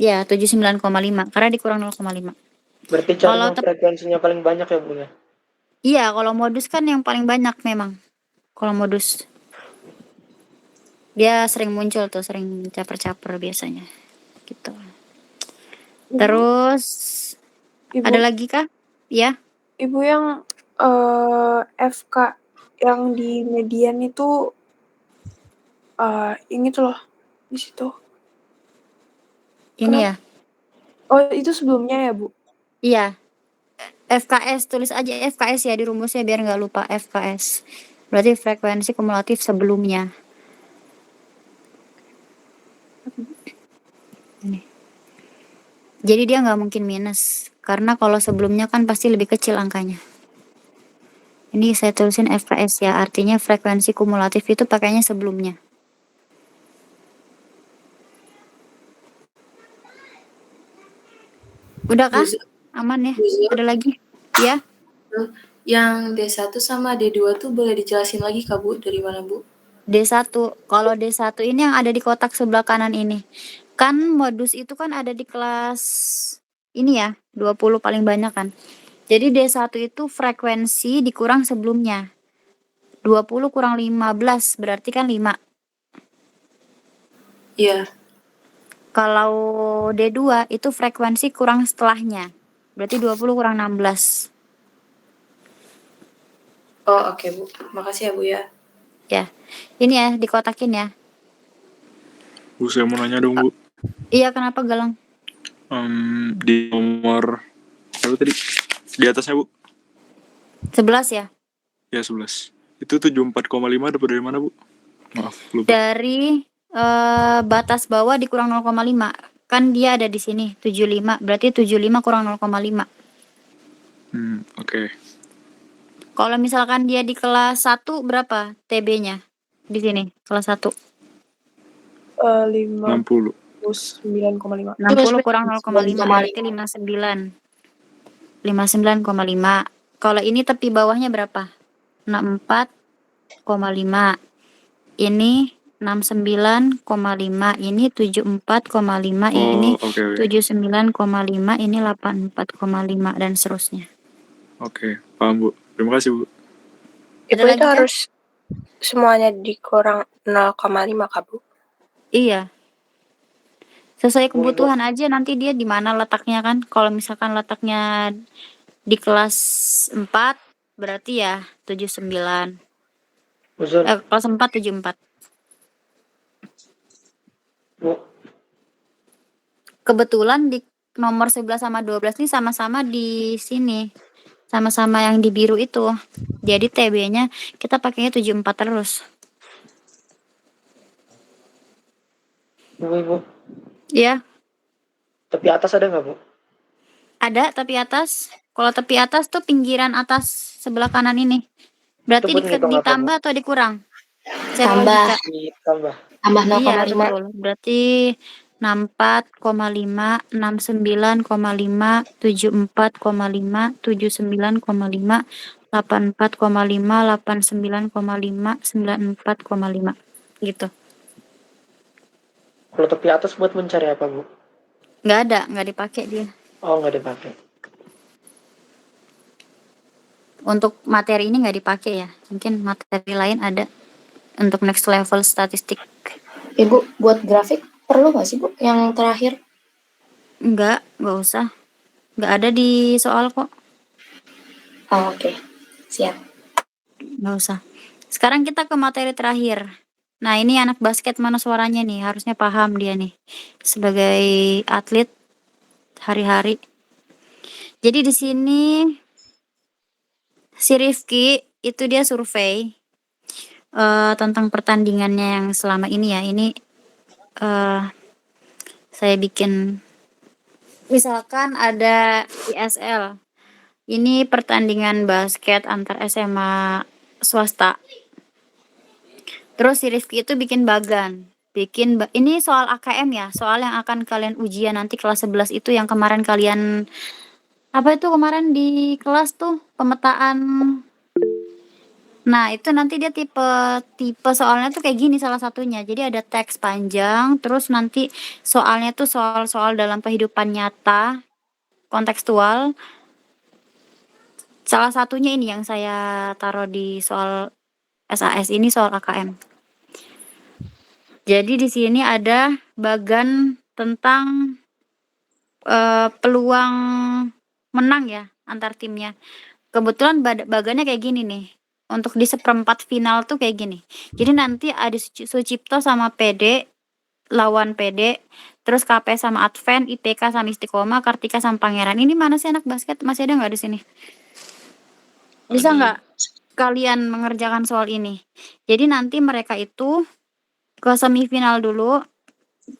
Ya, 79,5 karena dikurang 0,5. Berarti cari Kalau yang frekuensinya paling banyak ya, Bu ya? iya, kalau modus kan yang paling banyak memang. Kalau modus dia sering muncul tuh, sering caper-caper biasanya. Gitu. Terus Ibu, ada lagi kah? Ya. Ibu yang FK yang di median itu ini tuh loh di situ. Ini ya. Oh, itu sebelumnya ya, Bu? Iya. FKS, tulis aja FKS ya di rumusnya biar nggak lupa FKS. Berarti frekuensi kumulatif sebelumnya. Ini. Jadi dia nggak mungkin minus. Karena kalau sebelumnya kan pasti lebih kecil angkanya. Ini saya tulisin FKS ya. Artinya frekuensi kumulatif itu pakainya sebelumnya. Udah kah? Aman ya? Ada lagi? Ya? Yang D1 sama D2 tuh boleh dijelasin lagi Kak Bu, dari mana Bu? D1. Kalau D1 ini yang ada di kotak sebelah kanan ini. Kan modus itu kan ada di kelas ini ya, 20 paling banyak kan. Jadi D1 itu frekuensi dikurang sebelumnya. 20 kurang 15 berarti kan 5. Iya. Kalau D2 itu frekuensi kurang setelahnya. Berarti 20 kurang 16. Oh, oke, Bu. Makasih ya, Bu ya. Ini ya, dikotakin ya. Bu, saya mau nanya dong, Bu. Iya, kenapa Galang? Di nomor apa tadi? Di atasnya, Bu? 11 ya? Ya, 11. Itu 74,5 dapat dari mana, Bu? Maaf, lupa. Dari batas bawah dikurang 0,5. Kan dia ada di sini 75, berarti 75 kurang 0,5. Oke. Kalau misalkan dia di kelas 1 berapa TB-nya? Di sini, kelas 1. 60. 59,5. 60 kurang 0,5 9,5. berarti 59. 59,5. Kalau ini tepi bawahnya berapa? 64,5. Ini 69,5. Ini 74,5. Ini Oke. 79,5. Ini 84,5 dan seterusnya. Oke, paham, Bu. Terima kasih, Bu. Ada Itu lagi kan? harus semuanya dikurang 0,5 Kak, Bu? Iya. Sesuai kebutuhan aja nanti dia di mana letaknya kan. Kalau misalkan letaknya di kelas 4 berarti ya 79. Uzun, Kelas 4 74. Bu. Kebetulan di nomor 11 sama 12 ini sama-sama di sini. Sama-sama yang di biru itu. Jadi TB-nya kita pakainya 74 terus. Ibu. Iya, Tepi atas ada nggak, Bu? ada tepi atas. Kalau tepi atas tuh pinggiran atas sebelah kanan ini. Berarti Itu pun ngitung apa, ditambah atau dikurang? Secara Tambah. logika. Ditambah. Tambah Iya, 0,5. betul. Berarti 64,5, 69,5, 74,5, 79,5, 84,5, 89,5, 94,5. Gitu. Kalau tepi atas buat mencari apa, Bu? Nggak ada, nggak dipakai dia. Oh, nggak dipakai. Untuk materi ini nggak dipakai ya. Mungkin materi lain ada untuk next level statistik. Ibu, buat grafik perlu nggak sih, Bu? Yang terakhir? Nggak usah. Nggak ada di soal kok. Oh, oke. Siap. Nggak usah. Sekarang kita ke materi terakhir. Nah, ini anak basket mana suaranya nih? Harusnya paham dia nih. Sebagai atlet hari-hari. Jadi di sini si Rifki itu dia survei tentang pertandingannya yang selama ini ya. Ini saya bikin misalkan ada ISL. Ini pertandingan basket antar SMA swasta. Terus si Rifki itu bikin bagan. Ini soal AKM ya, soal yang akan kalian ujian nanti kelas 11 itu yang kemarin kalian apa itu kemarin di kelas tuh pemetaan. Nah, itu nanti dia tipe soalnya tuh kayak gini salah satunya. Jadi ada teks panjang, terus nanti soalnya tuh soal-soal dalam kehidupan nyata, kontekstual. Salah satunya ini yang saya taruh di soal SAS ini soal AKM. Jadi di sini ada bagan tentang peluang menang ya antar timnya. Kebetulan bagannya kayak gini nih. Untuk di seperempat final tuh kayak gini. Jadi nanti ada Sucipto sama PD lawan PD, terus KP sama Advent, IPK sama Istiqomah, Kartika sama Pangeran. Ini mana sih anak basket? Masih ada nggak di sini? Bisa nggak kalian mengerjakan soal ini? Jadi nanti mereka itu ke semifinal dulu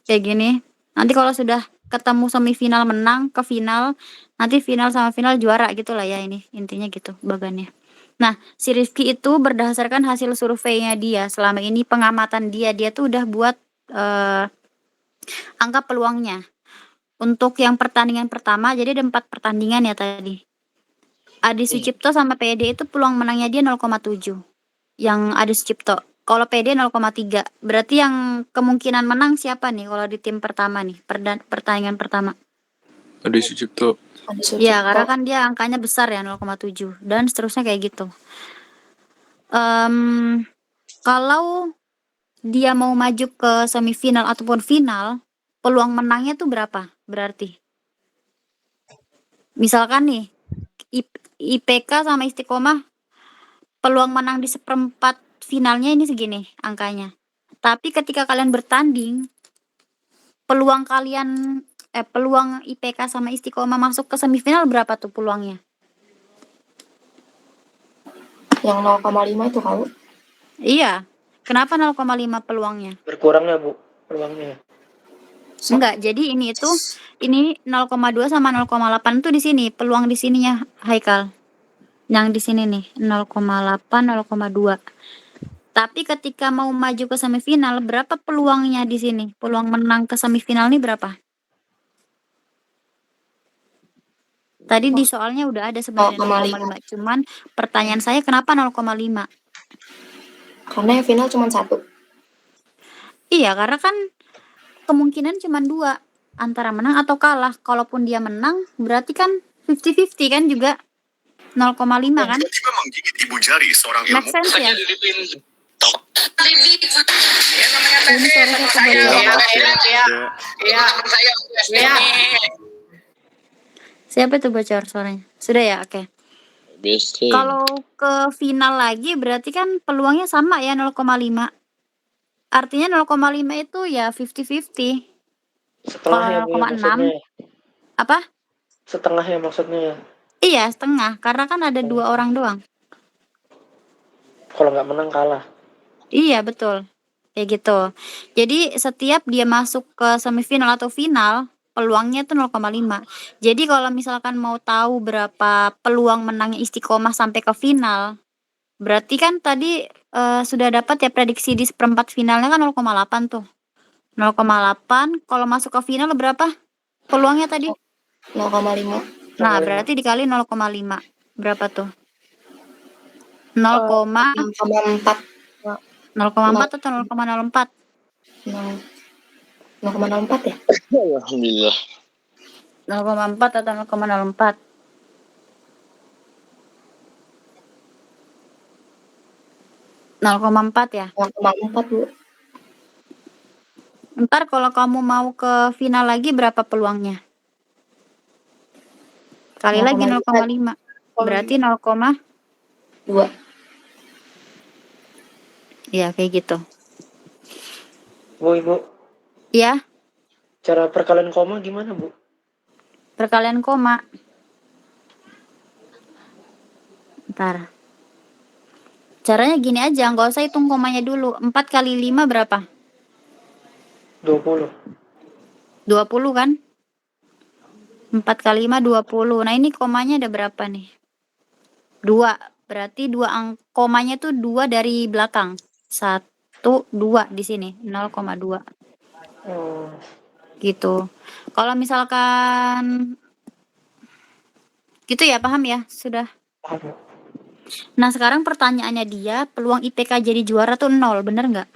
kayak gini. Nanti kalau sudah ketemu semifinal menang ke final, nanti final sama final juara gitulah ya, ini intinya gitu bagannya. Nah, si Rifki itu berdasarkan hasil surveinya dia selama ini, pengamatan dia tuh udah buat angka peluangnya. Untuk yang pertandingan pertama, jadi ada 4 pertandingan ya tadi. Adi Sucipto sama PD itu peluang menangnya dia 0,7. Yang Adi Sucipto. Kalau PD 0,3. Berarti yang kemungkinan menang siapa nih kalau di tim pertama nih, pertandingan pertama? Adi Sucipto. Ya, karena kan dia angkanya besar ya 0,7 dan seterusnya kayak gitu. Kalau dia mau maju ke semifinal ataupun final, peluang menangnya tuh berapa? Berarti misalkan nih IPK sama Istiqomah peluang menang di seperempat finalnya ini segini angkanya. Tapi ketika kalian bertanding, peluang IPK sama Istiqomah masuk ke semifinal berapa tuh peluangnya? Yang 0,5 itu kau. Iya. Kenapa 0,5 peluangnya? Berkurang ya, Bu, peluangnya. Enggak, jadi ini 0,2 sama 0,8 tuh di sini, peluang di sininya Haikal. Yang di sini nih, 0,8, 0,2. Tapi ketika mau maju ke semifinal, berapa peluangnya di sini? Peluang menang ke semifinal nih berapa? Tadi di soalnya udah ada sebenarnya 0,5. Cuman pertanyaan saya kenapa 0,5? Karena yang final cuma 1. Iya, karena kan kemungkinan cuma 2. Antara menang atau kalah. Kalaupun dia menang, berarti kan 50-50 kan juga. 0,5 kan? Tiba menggigit ibu jari seorang Make ilmu. sense ya? Ini suaranya Ya, kebalik. Siapa itu bocor suaranya? Sudah ya, oke. Biasa. Kalau ke final lagi berarti kan peluangnya sama ya 0,5. Artinya 0,5 itu ya 50-50. Setengah ya, Kalau Bu, ya, 0,6 maksudnya ya. apa? Setengah ya maksudnya ya. Iya, setengah. Karena kan ada 2 orang doang. Kalau nggak menang kalah. Iya, betul. Kayak gitu. Jadi setiap dia masuk ke semifinal atau final, peluangnya tuh 0,5. Jadi kalau misalkan mau tahu berapa peluang menangnya Istiqomah sampai ke final, berarti kan tadi sudah dapat ya prediksi di seperempat finalnya kan 0,8 tuh. 0,8 kalau masuk ke final berapa? Peluangnya tadi? 0,5. Nah, berarti dikali 0,5. Berapa tuh? 0,4 0,4. atau 0,04? 0,04 ya? Alhamdulillah. 0,4 atau 0,04? ya? 0,4, Bu. Ntar kalau kamu mau ke final lagi berapa peluangnya? Kali lagi 0,5. Berarti 0,2. 2. Ya, kayak gitu. Bu, Ibu, Ya, cara perkalian koma gimana, Bu? perkalian koma. Ntar. Caranya gini aja, nggak usah hitung komanya dulu. 4 kali 5 berapa? 20. 20 kan? 4 kali 5, 20. Nah, ini komanya ada berapa nih? 2. Berarti komanya tuh 2 dari belakang. 1, 2 di sini. 0,2. Oh, Gitu. Kalau misalkan gitu ya, paham ya? Sudah. paham, Bu. Nah, sekarang pertanyaannya dia, peluang IPK jadi juara tuh 0, bener nggak?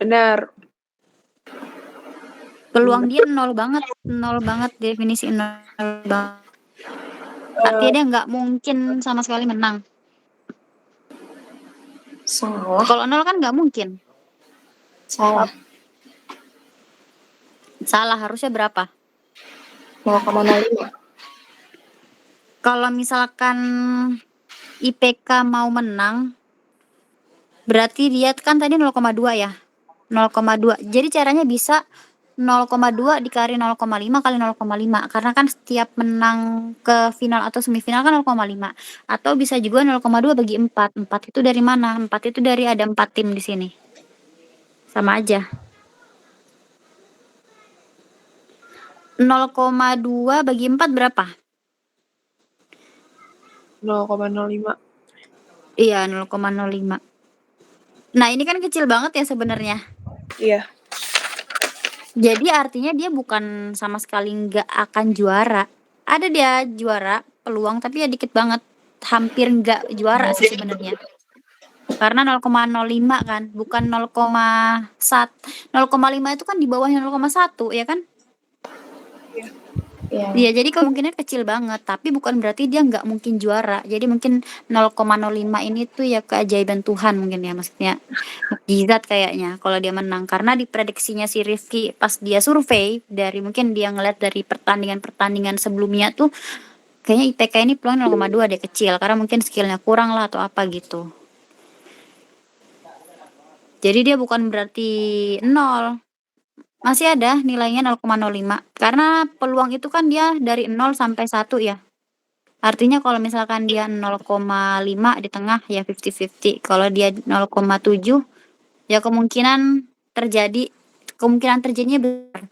Benar. Peluang dia 0 banget, 0 banget, definisi 0 banget. Artinya dia nggak mungkin sama sekali menang. Salah. Kalau 0 kan nggak mungkin. Salah. Salah, harusnya berapa? 0,05. Kalau misalkan IPK mau menang, berarti dia kan tadi 0,2 ya? 0,2. Jadi caranya bisa 0,2 dikali 0,5 kali 0,5. Karena kan setiap menang ke final atau semifinal kan 0,5. Atau bisa juga 0,2 bagi 4. 4 itu dari mana? 4 itu dari ada 4 tim di sini. Sama aja. 0,2 bagi 4 berapa? 0,05. Iya, 0,05. Nah, ini kan kecil banget ya sebenarnya. Iya. Jadi artinya dia bukan sama sekali nggak akan juara. Ada dia juara peluang tapi ya dikit banget. Hampir nggak juara sih sebenarnya. Karena 0,05 kan, bukan 0,1. 0,5 itu kan di bawahnya 0,1 ya kan? Iya. Iya, jadi kemungkinan kecil banget, tapi bukan berarti dia nggak mungkin juara. Jadi mungkin 0,05 ini tuh ya keajaiban Tuhan mungkin ya, maksudnya mukjizat kayaknya kalau dia menang. Karena diprediksinya si Rifki pas dia survei, dari mungkin dia ngeliat dari pertandingan-pertandingan sebelumnya tuh kayaknya IPK ini peluang 0,2 deh, kecil karena mungkin skillnya kurang lah atau apa gitu. Jadi dia bukan berarti 0. Masih ada nilainya 0,05. Karena peluang itu kan dia dari 0 sampai 1 ya. Artinya kalau misalkan dia 0,5 di tengah ya 50-50. Kalau dia 0,7 ya kemungkinan terjadinya besar.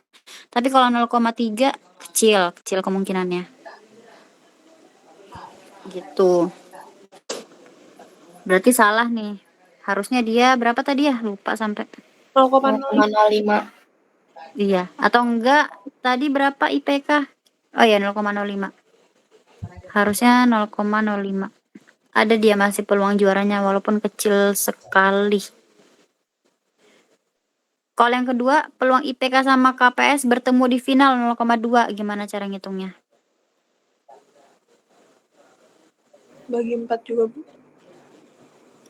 Tapi kalau 0,3 kecil kemungkinannya. Gitu. Berarti salah nih. Harusnya dia berapa tadi ya? Lupa sampai. 0,05. Iya, atau enggak tadi berapa IPK? Oh ya 0,05. Harusnya 0,05. Ada dia masih peluang juaranya walaupun kecil sekali. Kalau yang kedua, peluang IPK sama KPS bertemu di final 0,2. Gimana cara ngitungnya? Bagi 4 juga, Bu.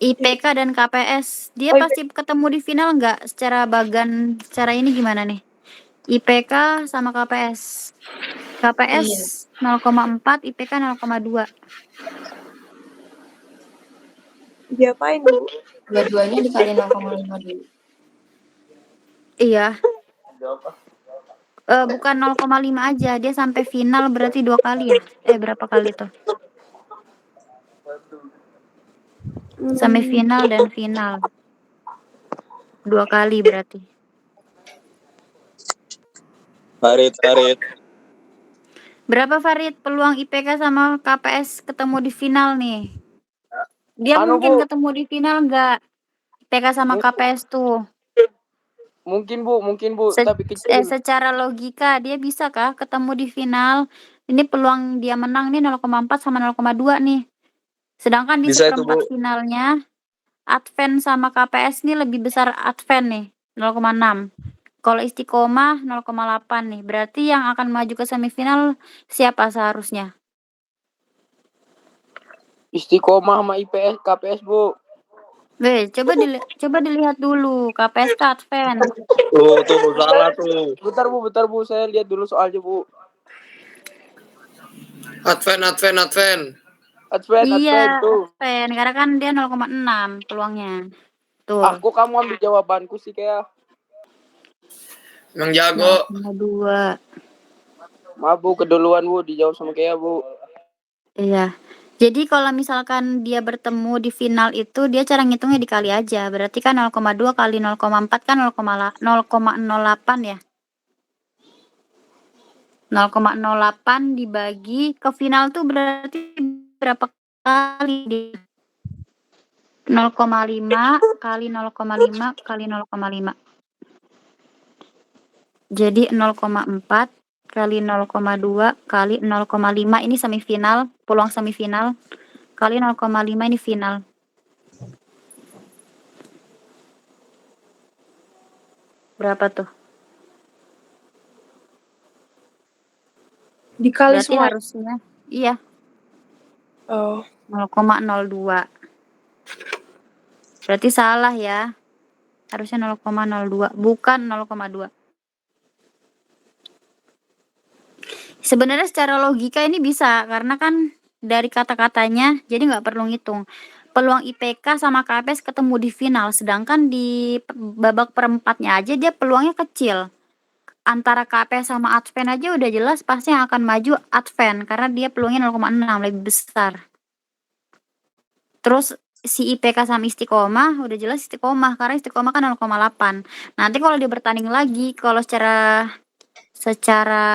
IPK dan KPS, dia pasti ketemu di final enggak? Secara bagan, secara ini gimana nih? IPK sama KPS. KPS 0,4, IPK 0,2. Diapain, Bu? Dua-duanya dikali 0,5 dulu. Iya. Bukan 0,5 aja, dia sampai final berarti 2 kali ya? Berapa kali tuh? Semifinal dan final. 2 kali berarti. Farid. Berapa Farid peluang IPK sama KPS ketemu di final nih? Dia mungkin Bu. ketemu di final enggak? IPK sama KPS tuh. Mungkin Bu, tapi kecil. Secara logika dia bisa kah ketemu di final? Ini peluang dia menang nih 0,4 sama 0,2 nih. Sedangkan di Bisa itu, seperempat Bu. finalnya Advent sama KPS nih lebih besar Advent nih 0,6. Kalau Istiqomah 0,8 nih. Berarti yang akan maju ke semifinal siapa seharusnya? Istiqomah sama IPS, KPS, Bu. Coba dilihat dulu KPS ke Advent. Tuh, salah tuh. Bentar, Bu. Saya lihat dulu soalnya, Bu. Advent. Iya, tuh. Advent. Karena kan dia 0,6 peluangnya. Tuh. Aku kamu ambil jawabanku sih kayak. Emang jago. 0,2. Maaf, Bu, keduluan, Bu, dijawab sama kayak, Bu. Iya. Jadi kalau misalkan dia bertemu di final itu dia cara ngitungnya dikali aja. Berarti kan 0,2 kali 0,4 kan 0,08 ya. 0,08 dibagi ke final tuh berarti berapa kali dia? 0,5 kali 0,5 kali 0,5. Jadi 0,4 kali 0,2 kali 0,5 ini semifinal, peluang semifinal, kali 0,5 ini final. Berapa tuh? Dikali Berarti semua. harusnya iya Oh. 0,02. Berarti salah ya. Harusnya 0,02 bukan 0,2. Sebenarnya secara logika ini bisa karena kan dari kata-katanya jadi nggak perlu ngitung. Peluang IPK sama KPS ketemu di final, sedangkan di babak perempatnya aja dia peluangnya kecil. Antara KPS sama Advent aja udah jelas pasti yang akan maju Advent karena dia peluangnya 0,6 lebih besar. Terus si IPK sama Istiqomah udah jelas Istiqomah karena Istiqomah kan 0,8. Nanti kalau dia bertanding lagi, kalau secara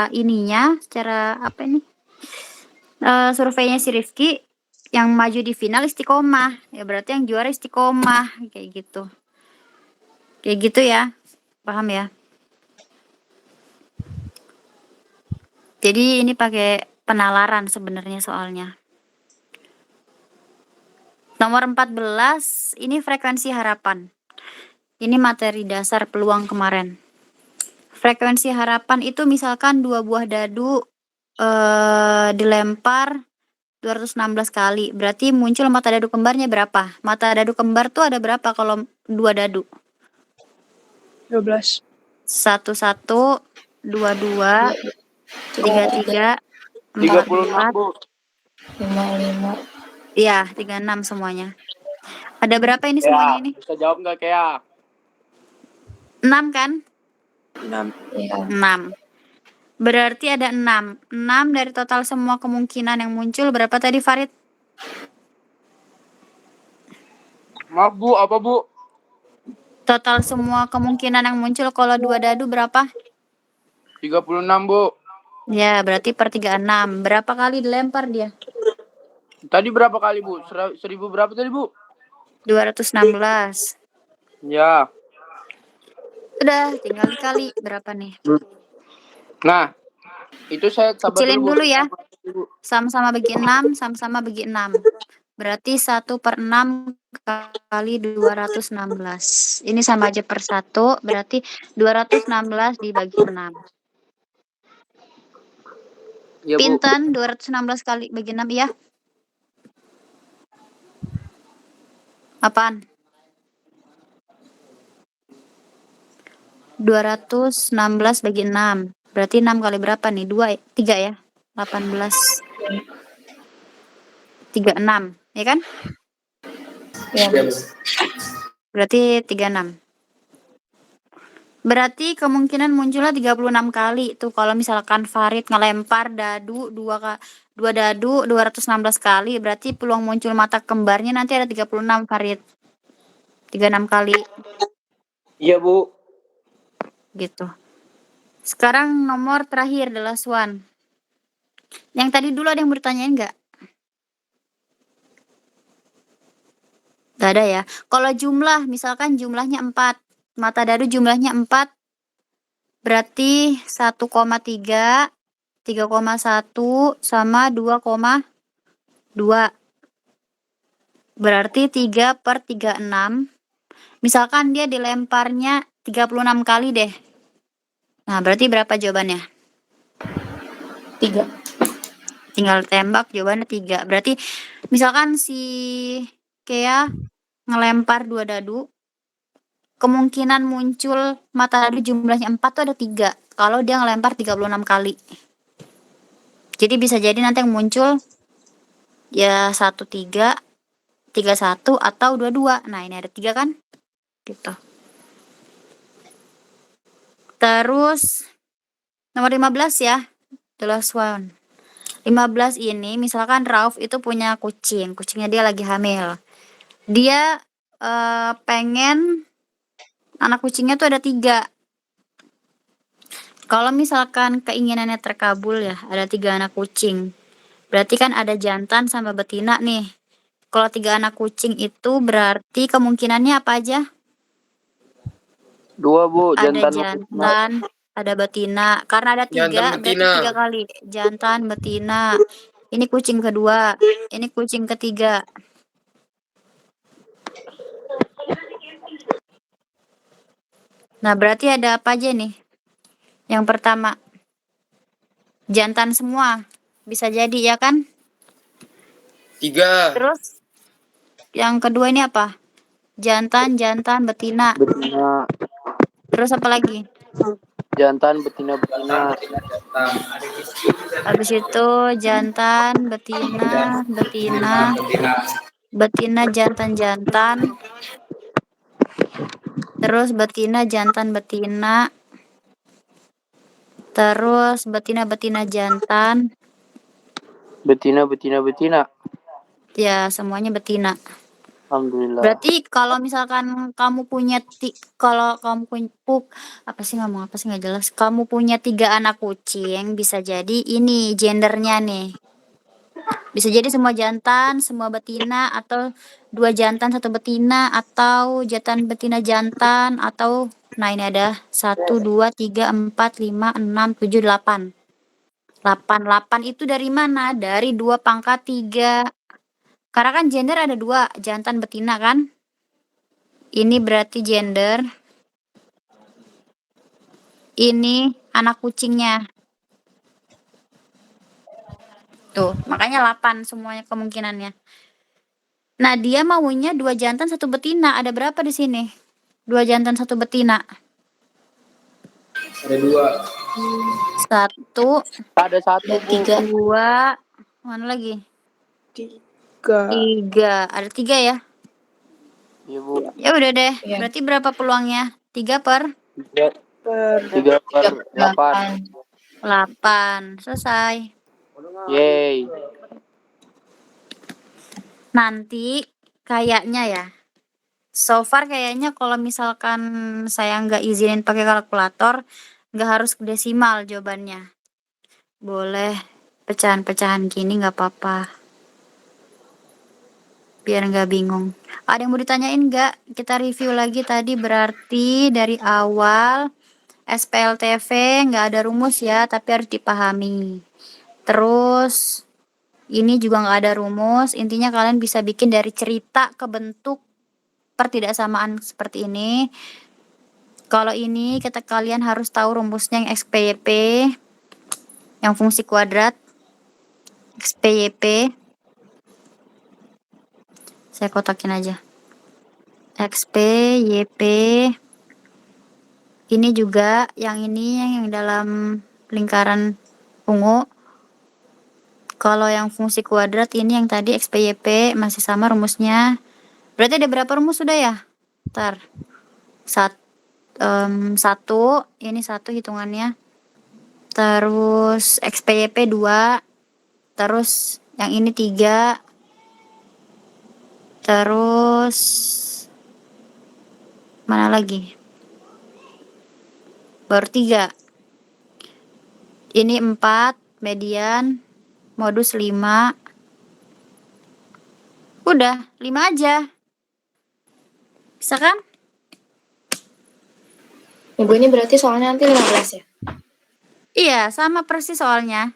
ininya, secara apa ini? Surveinya si Rifki yang maju di final Istiqomah. Ya berarti yang juara Istiqomah kayak gitu. Kayak gitu ya. Paham ya? Jadi ini pakai penalaran sebenarnya soalnya. Nomor 14 ini frekuensi harapan. Ini materi dasar peluang kemarin. Frekuensi harapan itu misalkan 2 buah dadu dilempar 216 kali. Berarti muncul mata dadu kembarnya berapa? Mata dadu kembar tuh ada berapa kalau 2 dadu? 12. 1, 1, 2, 2, 3, 3, 4, 36, 4, Bu. 55. Iya, 36 semuanya. Ada berapa ini semuanya ini? Bisa jawab nggak kayak? 6 kan? 6. Iya. 6. Berarti ada 6. 6 dari total semua kemungkinan yang muncul berapa tadi Farid? Maaf Bu, apa Bu? Total semua kemungkinan yang muncul kalau 2 dadu berapa? 36 Bu. Ya, berarti per 36. Berapa kali dilempar dia? Tadi berapa kali Bu? 1000 berapa tadi Bu? 216. Ya. Udah, tinggal dikali berapa nih? Nah, itu saya sabar Kecilin Bu. dulu ya. Sama-sama bagi 6, sama-sama bagi 6. Berarti 1/6 kali 216. Ini sama aja per 1, berarti 216 dibagi 6. Ya, Bu. Pinten 216 kali bagi 6 ya? Apaan? 216 bagi 6. Berarti 6 kali berapa nih? 2, 3 ya? 18. 36, ya kan? Iya, Bu. Berarti 36. Berarti kemungkinan munculnya 36 kali tuh kalau misalkan Farid ngelempar dadu 2 dadu 216 kali, berarti peluang muncul mata kembarnya nanti ada 36 Farid. 36 kali Iya Bu. gitu. Sekarang nomor terakhir adalah Swan. Yang tadi dulu ada yang bertanyain nggak? Gak ada ya. Kalau jumlah, misalkan jumlahnya 4. Mata dadu jumlahnya 4. Berarti 1,3, 3,1, sama 2,2. Berarti 3/36. Misalkan dia dilemparnya 36 kali deh. Nah, berarti berapa jawabannya? 3. Tinggal tembak, jawabannya 3. Berarti misalkan si Kea ngelempar 2 dadu, kemungkinan muncul mata dadu jumlahnya 4 tuh ada 3. Kalau dia ngelempar 36 kali. Jadi bisa jadi nanti yang muncul ya 13, 31 atau 22. Nah, ini ada 3 kan? Gitu. Terus nomor 15 ya. The last one. 15 ini misalkan Rauf itu punya kucing. Kucingnya dia lagi hamil. Dia pengen anak kucingnya tuh ada 3. Kalau misalkan keinginannya terkabul ya, ada 3 anak kucing. Berarti kan ada jantan sama betina nih. Kalau 3 anak kucing itu berarti kemungkinannya apa aja? 2 Bu, Ada jantan. jantan, ada betina. Karena ada 3, Jantan berarti betina. 3 kali. Jantan, betina. Ini kucing kedua. Ini kucing ketiga. Nah, berarti ada apa aja nih? Yang pertama, jantan semua. Bisa jadi ya kan? 3. Terus yang kedua ini apa? Jantan, betina. Betina. Terus apa lagi? Jantan, betina. Habis itu jantan, betina, jantan. Terus betina, jantan, betina. Terus betina, jantan. Betina. Ya, semuanya betina. Alhamdulillah. Berarti kalau misalkan kamu punya nggak jelas. Kamu punya 3 anak kucing, bisa jadi ini gendernya nih. Bisa jadi semua jantan, semua betina, atau 2 jantan 1 betina, atau jantan betina jantan, atau nah ini ada 1, 2, 3, 4, 5, 6, 7, 8. 8 itu dari mana? Dari 2 pangkat 3. Karena kan gender ada 2, jantan betina kan? Ini berarti gender. Ini anak kucingnya. Tuh, makanya 8 semuanya kemungkinannya. Nah, dia maunya 2 jantan 1 betina. Ada berapa di sini? 2 jantan 1 betina. Ada 2. 1. Ada 1 Bu. 3. 2. Mana lagi? 3. Ada 3 ya? Iya bu. Ya udah deh. Iya. Berarti berapa peluangnya? 3 per 3/8. 8. Selesai. Yeay. Nanti kayaknya ya. So far kayaknya kalau misalkan saya nggak izinin pakai kalkulator, nggak harus desimal jawabannya. Boleh pecahan-pecahan gini nggak apa-apa. Biar nggak bingung. Ada yang mau ditanyain nggak? Kita review lagi tadi, berarti dari awal SPLTV nggak ada rumus ya, tapi harus dipahami. Terus ini juga nggak ada rumus, intinya kalian bisa bikin dari cerita ke bentuk pertidaksamaan seperti ini. Kalau ini kalian harus tahu rumusnya yang XPYP, yang fungsi kuadrat XPYP. Saya kotakin aja. XPYP. Ini juga yang ini yang dalam lingkaran ungu. Kalau yang fungsi kuadrat ini yang tadi XPYP masih sama rumusnya. Berarti ada berapa rumus sudah ya? Ntar. 1, ini 1 hitungannya. Terus XPYP 2. Terus yang ini 3. Terus mana lagi? Baru 3. Ini 4, median, modus 5. Udah, 5 aja. Bisa kan? Ibu ini berarti soalnya nanti 15 ya? Iya, sama persis soalnya.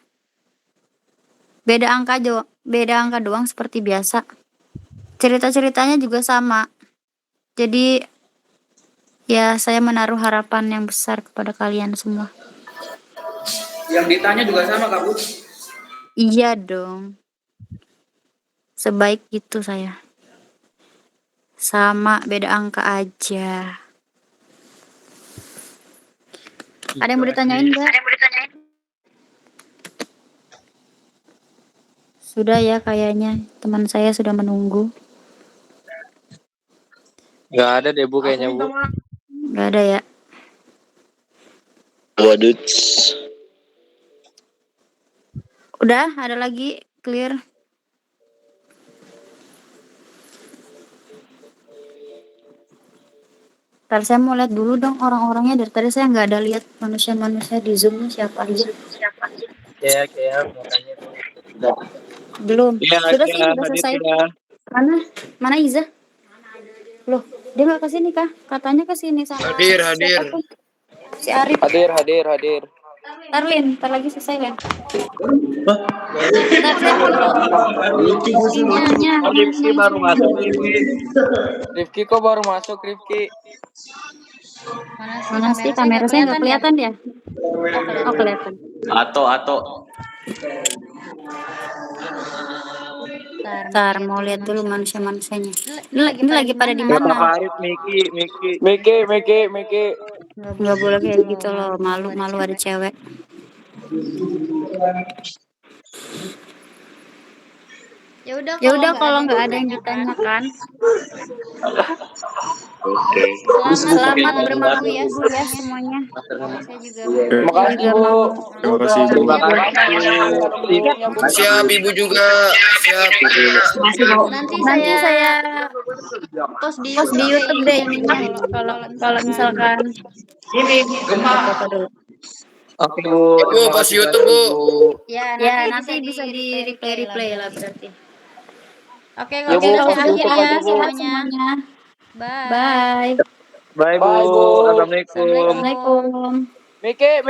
Beda angka doang seperti biasa. Cerita-ceritanya juga sama. Jadi ya saya menaruh harapan yang besar kepada kalian semua. Yang ditanya juga sama Kak Bu? Iya dong. Sebaik itu saya. Sama, beda angka aja. Ada yang mau ditanyain nggak? Sudah ya kayaknya. Teman saya sudah menunggu. Nggak ada deh bu kayaknya bu. Nggak ada ya? Waduh. Udah, ada lagi? Clear? Ntar saya mau lihat dulu dong orang-orangnya. Dari tadi saya nggak ada lihat manusia-manusia di Zoom siapa aja. Ya kayak makanya. Belum. Iya, Sudah sih, udah selesai. Mana Iza? Loh, dia nggak kesini kah? Katanya kesini sama Hadir. siapa tuh? Si Arif. Hadir. Tarlin, ntar lagi selesai Len. Ntar saya mau sinyalnya. Rifki baru masuk. Rifki kok baru masuk Rifki? Mana sih kamera saya nggak kelihatan ya? Oh kelihatan. Atau. Ntar mau lihat dulu manusia-manusianya. Ini lagi pada di mana? Arif, Miki. Nggak boleh kayak gitu loh. Malu ada cewek. Ya udah kalau nggak ada yang ditanyakan. Oke. Selamat bermaku ya semuanya. Makasih bu. Terima kasih Bu. Terima kasih. Siap Ibu juga. Siap. Nanti saya post di YouTube deh ininya. Kalau misalkan foto dulu. Oke bu. Bu, pas YouTube Bu. Ya nanti bisa di replay lah berarti. Oke Ya, Bu, kalau post YouTube aja, Bu. semuanya. Bye. Bye bu. Assalamualaikum. Assalamualaikum. Miki.